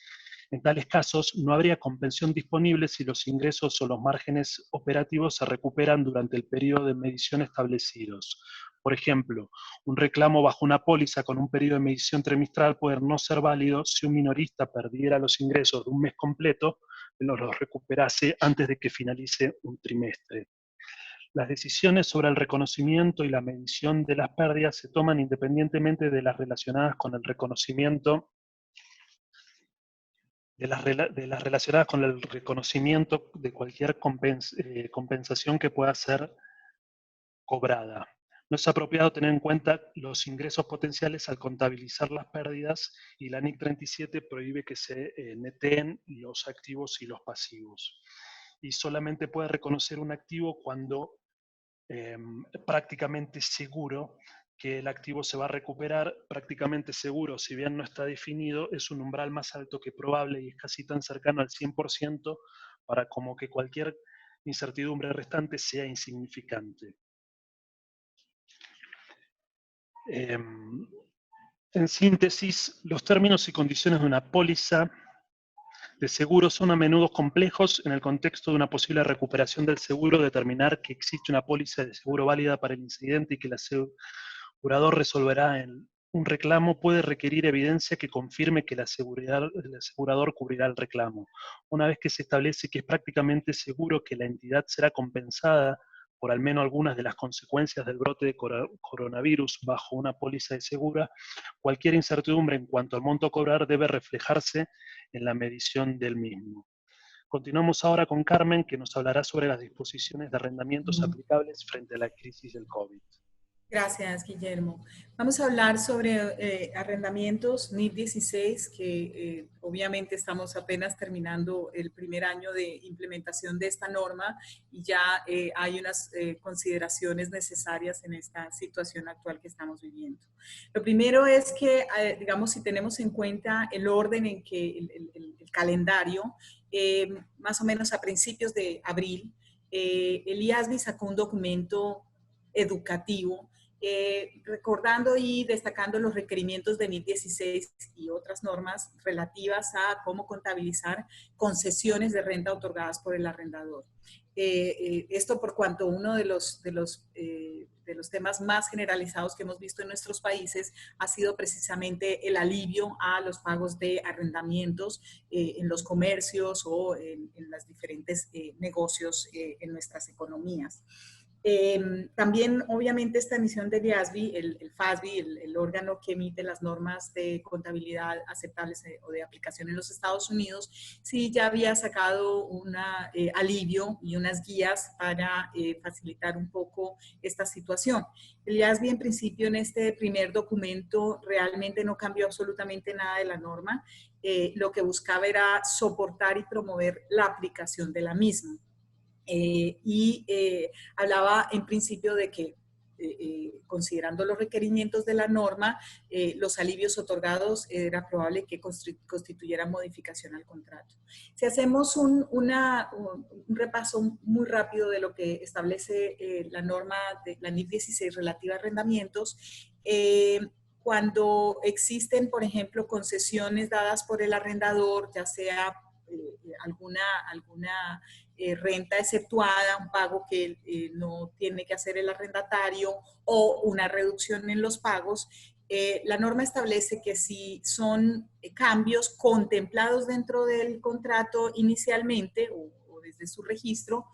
En tales casos, no habría compensación disponible si los ingresos o los márgenes operativos se recuperan durante el periodo de medición establecidos. Por ejemplo, un reclamo bajo una póliza con un periodo de medición trimestral puede no ser válido si un minorista perdiera los ingresos de un mes completo, pero los recuperase antes de que finalice un trimestre. Las decisiones sobre el reconocimiento y la medición de las pérdidas se toman independientemente de las relacionadas con el reconocimiento de las relacionadas con el reconocimiento de cualquier compensación que pueda ser cobrada. No es apropiado tener en cuenta los ingresos potenciales al contabilizar las pérdidas y la NIC 37 prohíbe que se neteen los activos y los pasivos. Y solamente puede reconocer un activo cuando prácticamente seguro que el activo se va a recuperar. Prácticamente seguro, si bien no está definido, es un umbral más alto que probable y es casi tan cercano al 100% para como que cualquier incertidumbre restante sea insignificante. En síntesis, los términos y condiciones de una póliza de seguro son a menudo complejos. En el contexto de una posible recuperación del seguro, determinar que existe una póliza de seguro válida para el incidente y que el asegurador resolverá un reclamo puede requerir evidencia que confirme que el asegurador cubrirá el reclamo. Una vez que se establece que es prácticamente seguro que la entidad será compensada por al menos algunas de las consecuencias del brote de coronavirus bajo una póliza de segura, cualquier incertidumbre en cuanto al monto a cobrar debe reflejarse en la medición del mismo. Continuamos ahora con Carmen, que nos hablará sobre las disposiciones de arrendamientos aplicables frente a la crisis del COVID. Gracias, Guillermo. Vamos a hablar sobre arrendamientos NIF 16, que obviamente estamos apenas terminando el primer año de implementación de esta norma y ya hay unas consideraciones necesarias en esta situación actual que estamos viviendo. Lo primero es que, digamos, si tenemos en cuenta el orden en que el calendario, más o menos a principios de abril, el IASB sacó un documento educativo recordando y destacando los requerimientos de NIF 16 y otras normas relativas a cómo contabilizar concesiones de renta otorgadas por el arrendador. Esto por cuanto uno de los temas más generalizados que hemos visto en nuestros países ha sido precisamente el alivio a los pagos de arrendamientos en los comercios o en los diferentes negocios en nuestras economías. También, obviamente, esta emisión del IASB, el FASB, el órgano que emite las normas de contabilidad aceptables o de aplicación en los Estados Unidos, sí ya había sacado un alivio y unas guías para facilitar un poco esta situación. El IASB, en principio, en este primer documento, realmente no cambió absolutamente nada de la norma. Lo que buscaba era soportar y promover la aplicación de la misma. Hablaba en principio de que considerando los requerimientos de la norma, los alivios otorgados era probable que constituyeran modificación al contrato. Si hacemos un repaso muy rápido de lo que establece la norma de la NIF 16 relativa a arrendamientos, cuando existen, por ejemplo, concesiones dadas por el arrendador, ya sea alguna renta exceptuada, un pago que no tiene que hacer el arrendatario o una reducción en los pagos, la norma establece que si son cambios contemplados dentro del contrato inicialmente o desde su registro,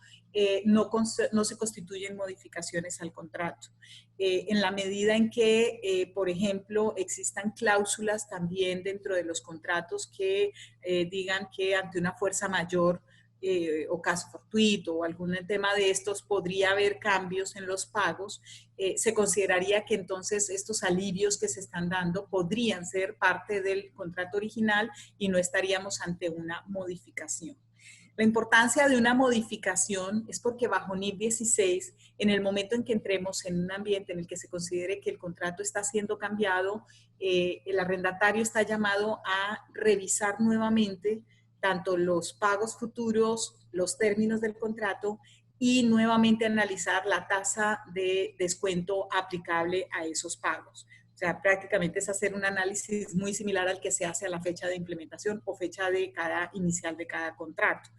no se constituyen modificaciones al contrato. En la medida en que, por ejemplo, existan cláusulas también dentro de los contratos que digan que ante una fuerza mayor o caso fortuito o algún tema de estos podría haber cambios en los pagos, se consideraría que entonces estos alivios que se están dando podrían ser parte del contrato original y no estaríamos ante una modificación. La importancia de una modificación es porque bajo NIF 16, en el momento en que entremos en un ambiente en el que se considere que el contrato está siendo cambiado, el arrendatario está llamado a revisar nuevamente tanto los pagos futuros, los términos del contrato y nuevamente analizar la tasa de descuento aplicable a esos pagos. O sea, prácticamente es hacer un análisis muy similar al que se hace a la fecha de implementación o fecha de inicial de cada contrato.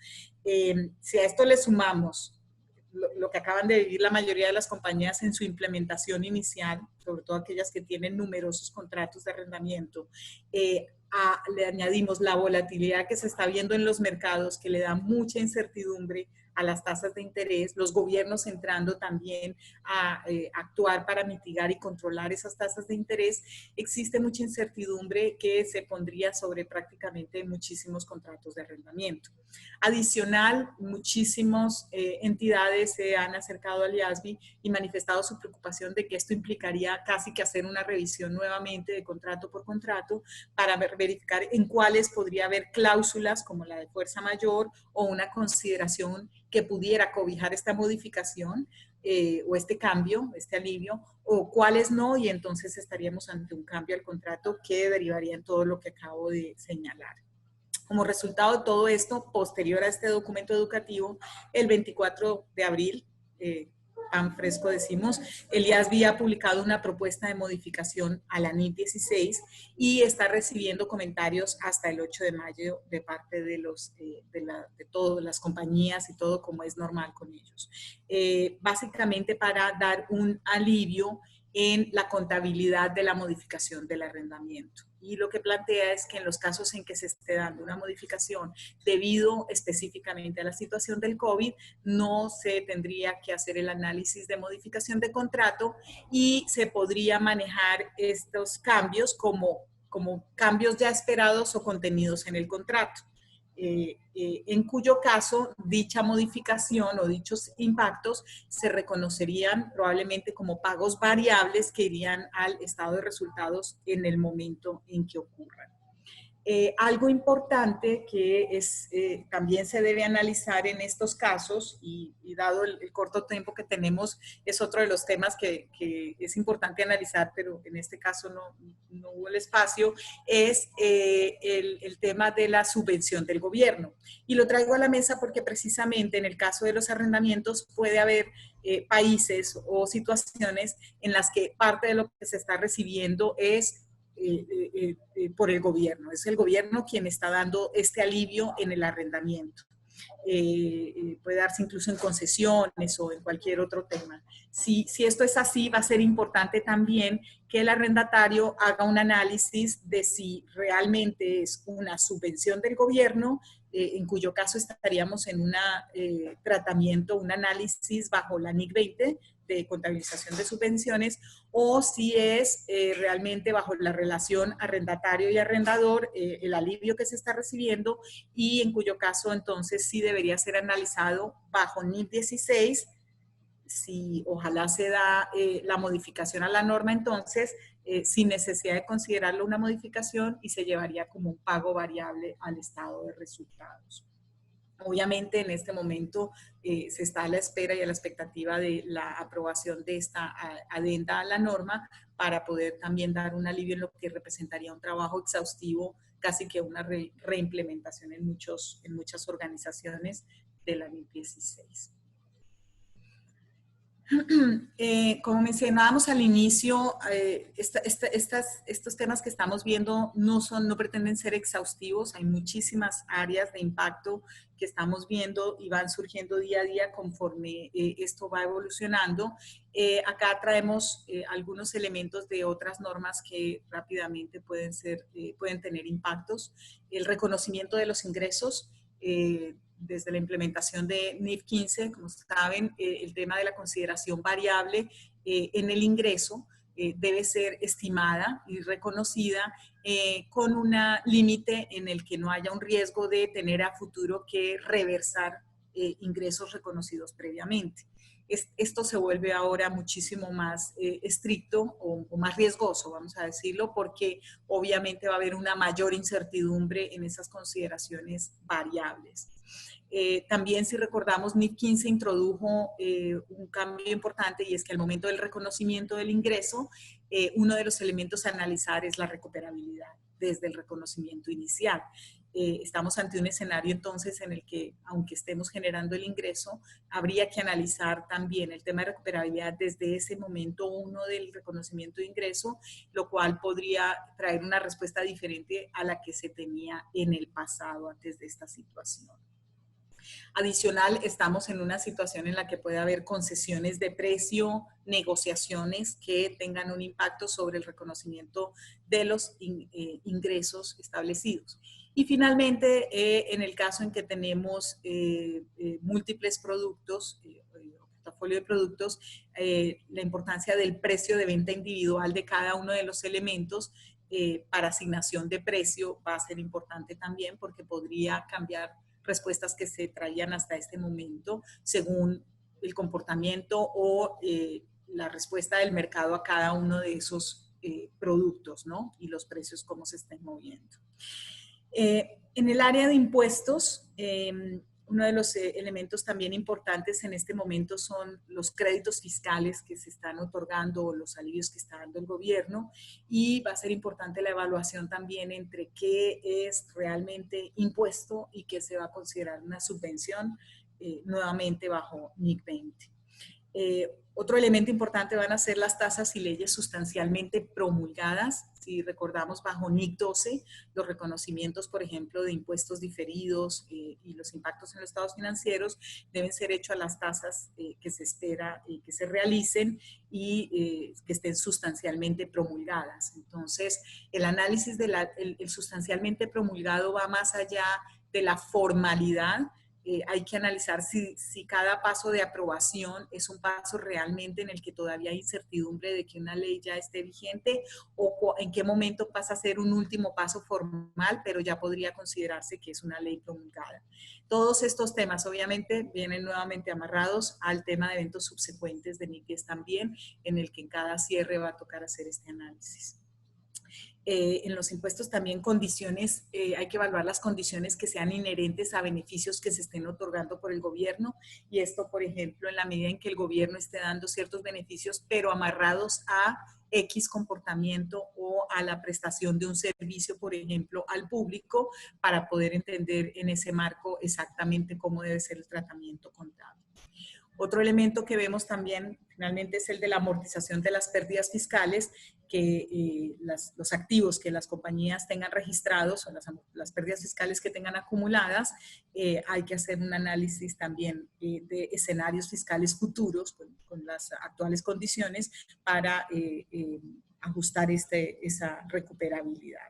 Si a esto le sumamos lo que acaban de vivir la mayoría de las compañías en su implementación inicial, sobre todo aquellas que tienen numerosos contratos de arrendamiento, le añadimos la volatilidad que se está viendo en los mercados, que le da mucha incertidumbre a las tasas de interés, los gobiernos entrando también a actuar para mitigar y controlar esas tasas de interés, existe mucha incertidumbre que se pondría sobre prácticamente muchísimos contratos de arrendamiento. Adicional, muchísimas entidades se han acercado al IASBI y manifestado su preocupación de que esto implicaría casi que hacer una revisión nuevamente de contrato por contrato para verificar en cuáles podría haber cláusulas como la de fuerza mayor o una consideración que pudiera cobijar esta modificación o este cambio, este alivio, o cuáles no, y entonces estaríamos ante un cambio al contrato que derivaría en todo lo que acabo de señalar. Como resultado de todo esto, posterior a este documento educativo, el 24 de abril, pan fresco decimos, el IASBI ha publicado una propuesta de modificación a la NIF 16 y está recibiendo comentarios hasta el 8 de mayo de parte de todas las compañías y todo como es normal con ellos. Básicamente para dar un alivio en la contabilidad de la modificación del arrendamiento. Y lo que plantea es que en los casos en que se esté dando una modificación debido específicamente a la situación del COVID, no se tendría que hacer el análisis de modificación de contrato y se podría manejar estos cambios como cambios ya esperados o contenidos en el contrato. En cuyo caso dicha modificación o dichos impactos se reconocerían probablemente como pagos variables que irían al estado de resultados en el momento en que ocurran. Algo importante que también se debe analizar en estos casos y dado el corto tiempo que tenemos, es otro de los temas que es importante analizar, pero en este caso no hubo el espacio, es el tema de la subvención del gobierno. Y lo traigo a la mesa porque precisamente en el caso de los arrendamientos puede haber países o situaciones en las que parte de lo que se está recibiendo es por el gobierno. Es el gobierno quien está dando este alivio en el arrendamiento. Puede darse incluso en concesiones o en cualquier otro tema. Si esto es así, va a ser importante también que el arrendatario haga un análisis de si realmente es una subvención del gobierno, en cuyo caso estaríamos en un tratamiento, un análisis bajo la NIC 20 de contabilización de subvenciones, o si es realmente bajo la relación arrendatario y arrendador el alivio que se está recibiendo, y en cuyo caso entonces sí debería ser analizado bajo NIF 16, si ojalá se da la modificación a la norma entonces, sin necesidad de considerarlo una modificación, y se llevaría como un pago variable al estado de resultados. Obviamente en este momento se está a la espera y a la expectativa de la aprobación de esta adenda a la norma para poder también dar un alivio en lo que representaría un trabajo exhaustivo, casi que una reimplementación en muchas organizaciones de la NIF 16. Como mencionábamos al inicio, estos temas que estamos viendo no pretenden ser exhaustivos. Hay muchísimas áreas de impacto que estamos viendo y van surgiendo día a día conforme esto va evolucionando. Acá traemos algunos elementos de otras normas que rápidamente pueden tener impactos. El reconocimiento de los ingresos. Desde la implementación de NIF 15, como saben, el tema de la consideración variable en el ingreso debe ser estimada y reconocida con un límite en el que no haya un riesgo de tener a futuro que reversar ingresos reconocidos previamente. Esto se vuelve ahora muchísimo más estricto o más riesgoso, vamos a decirlo, porque obviamente va a haber una mayor incertidumbre en esas consideraciones variables. También, si recordamos, NIF 15 introdujo un cambio importante, y es que al momento del reconocimiento del ingreso, uno de los elementos a analizar es la recuperabilidad desde el reconocimiento inicial. Estamos ante un escenario entonces en el que, aunque estemos generando el ingreso, habría que analizar también el tema de recuperabilidad desde ese momento uno del reconocimiento de ingreso, lo cual podría traer una respuesta diferente a la que se tenía en el pasado antes de esta situación. Adicional, estamos en una situación en la que puede haber concesiones de precio, negociaciones que tengan un impacto sobre el reconocimiento de los ingresos establecidos. Y finalmente, en el caso en que tenemos múltiples productos, portafolio de productos, la importancia del precio de venta individual de cada uno de los elementos para asignación de precio va a ser importante también, porque podría cambiar respuestas que se traían hasta este momento según el comportamiento o la respuesta del mercado a cada uno de esos productos, ¿no? Y los precios cómo se estén moviendo. En el área de impuestos, uno de los elementos también importantes en este momento son los créditos fiscales que se están otorgando o los alivios que está dando el gobierno, y va a ser importante la evaluación también entre qué es realmente impuesto y qué se va a considerar una subvención, nuevamente bajo NIC 20. Otro elemento importante van a ser las tasas y leyes sustancialmente promulgadas. Si recordamos, bajo NIC 12, los reconocimientos, por ejemplo, de impuestos diferidos y los impactos en los estados financieros deben ser hechos a las tasas que se espera que se realicen y que estén sustancialmente promulgadas. Entonces, el análisis del sustancialmente promulgado va más allá de la formalidad. Hay que analizar si cada paso de aprobación es un paso realmente en el que todavía hay incertidumbre de que una ley ya esté vigente, o en qué momento pasa a ser un último paso formal, pero ya podría considerarse que es una ley promulgada. Todos estos temas obviamente vienen nuevamente amarrados al tema de eventos subsecuentes de NIC 10 también, en el que en cada cierre va a tocar hacer este análisis. En los impuestos también condiciones, hay que evaluar las condiciones que sean inherentes a beneficios que se estén otorgando por el gobierno, y esto, por ejemplo, en la medida en que el gobierno esté dando ciertos beneficios, pero amarrados a X comportamiento o a la prestación de un servicio, por ejemplo, al público, para poder entender en ese marco exactamente cómo debe ser el tratamiento contable. Otro elemento que vemos también, finalmente, es el de la amortización de las pérdidas fiscales, que los activos que las compañías tengan registrados o las pérdidas fiscales que tengan acumuladas, hay que hacer un análisis también de escenarios fiscales futuros con las actuales condiciones para ajustar esa recuperabilidad.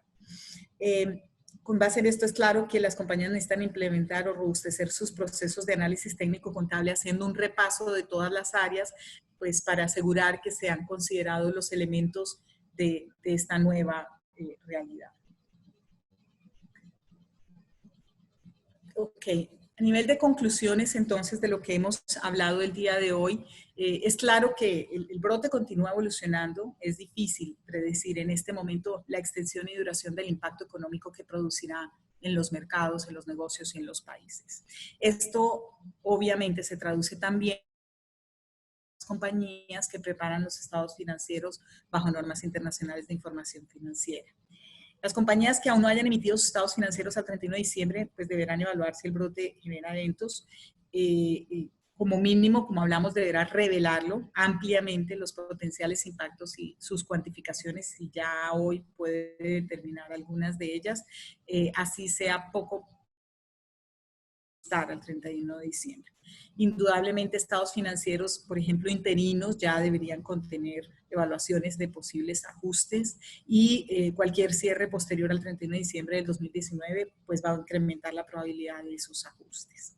Con base en esto, es claro que las compañías necesitan implementar o robustecer sus procesos de análisis técnico contable, haciendo un repaso de todas las áreas, pues para asegurar que sean considerados los elementos de esta nueva realidad. Ok, a nivel de conclusiones entonces de lo que hemos hablado el día de hoy, es claro que el brote continúa evolucionando. Es difícil predecir en este momento la extensión y duración del impacto económico que producirá en los mercados, en los negocios y en los países. Esto obviamente se traduce también en las compañías que preparan los estados financieros bajo normas internacionales de información financiera. Las compañías que aún no hayan emitido sus estados financieros al 31 de diciembre, pues deberán evaluar si el brote genera eventos. Como mínimo, como hablamos, deberá revelarlo ampliamente, los potenciales impactos y sus cuantificaciones, si ya hoy puede determinar algunas de ellas, así sea poco al 31 de diciembre. Indudablemente, estados financieros, por ejemplo, interinos, ya deberían contener evaluaciones de posibles ajustes, y cualquier cierre posterior al 31 de diciembre del 2019 pues va a incrementar la probabilidad de esos ajustes.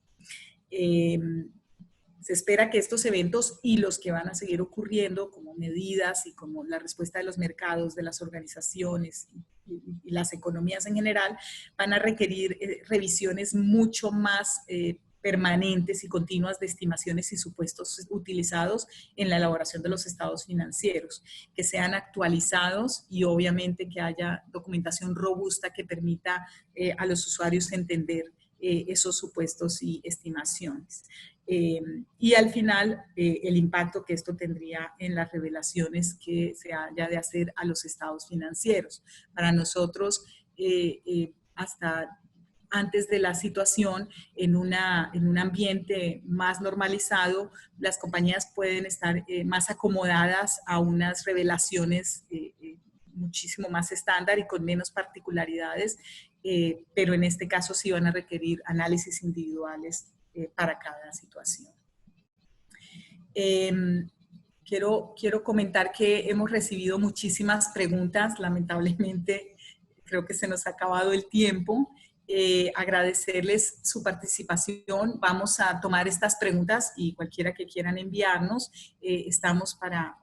Se espera que estos eventos y los que van a seguir ocurriendo, como medidas y como la respuesta de los mercados, de las organizaciones y las economías en general, van a requerir revisiones mucho más permanentes y continuas de estimaciones y supuestos utilizados en la elaboración de los estados financieros, que sean actualizados y obviamente que haya documentación robusta que permita a los usuarios entender esos supuestos y estimaciones. Y al final, el impacto que esto tendría en las revelaciones que se haya de hacer a los estados financieros. Para nosotros, hasta antes de la situación, en un ambiente más normalizado, las compañías pueden estar más acomodadas a unas revelaciones muchísimo más estándar y con menos particularidades, pero en este caso sí van a requerir análisis individuales para cada situación. Quiero comentar que hemos recibido muchísimas preguntas. Lamentablemente, creo que se nos ha acabado el tiempo. Agradecerles su participación. Vamos a tomar estas preguntas y cualquiera que quieran enviarnos, estamos para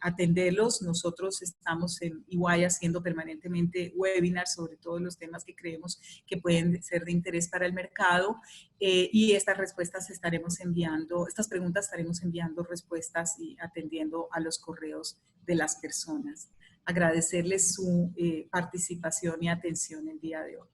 atenderlos. Nosotros estamos en EY haciendo permanentemente webinars sobre todos los temas que creemos que pueden ser de interés para el mercado, y estas respuestas estaremos enviando, estas preguntas estaremos enviando respuestas y atendiendo a los correos de las personas. Agradecerles su participación y atención el día de hoy.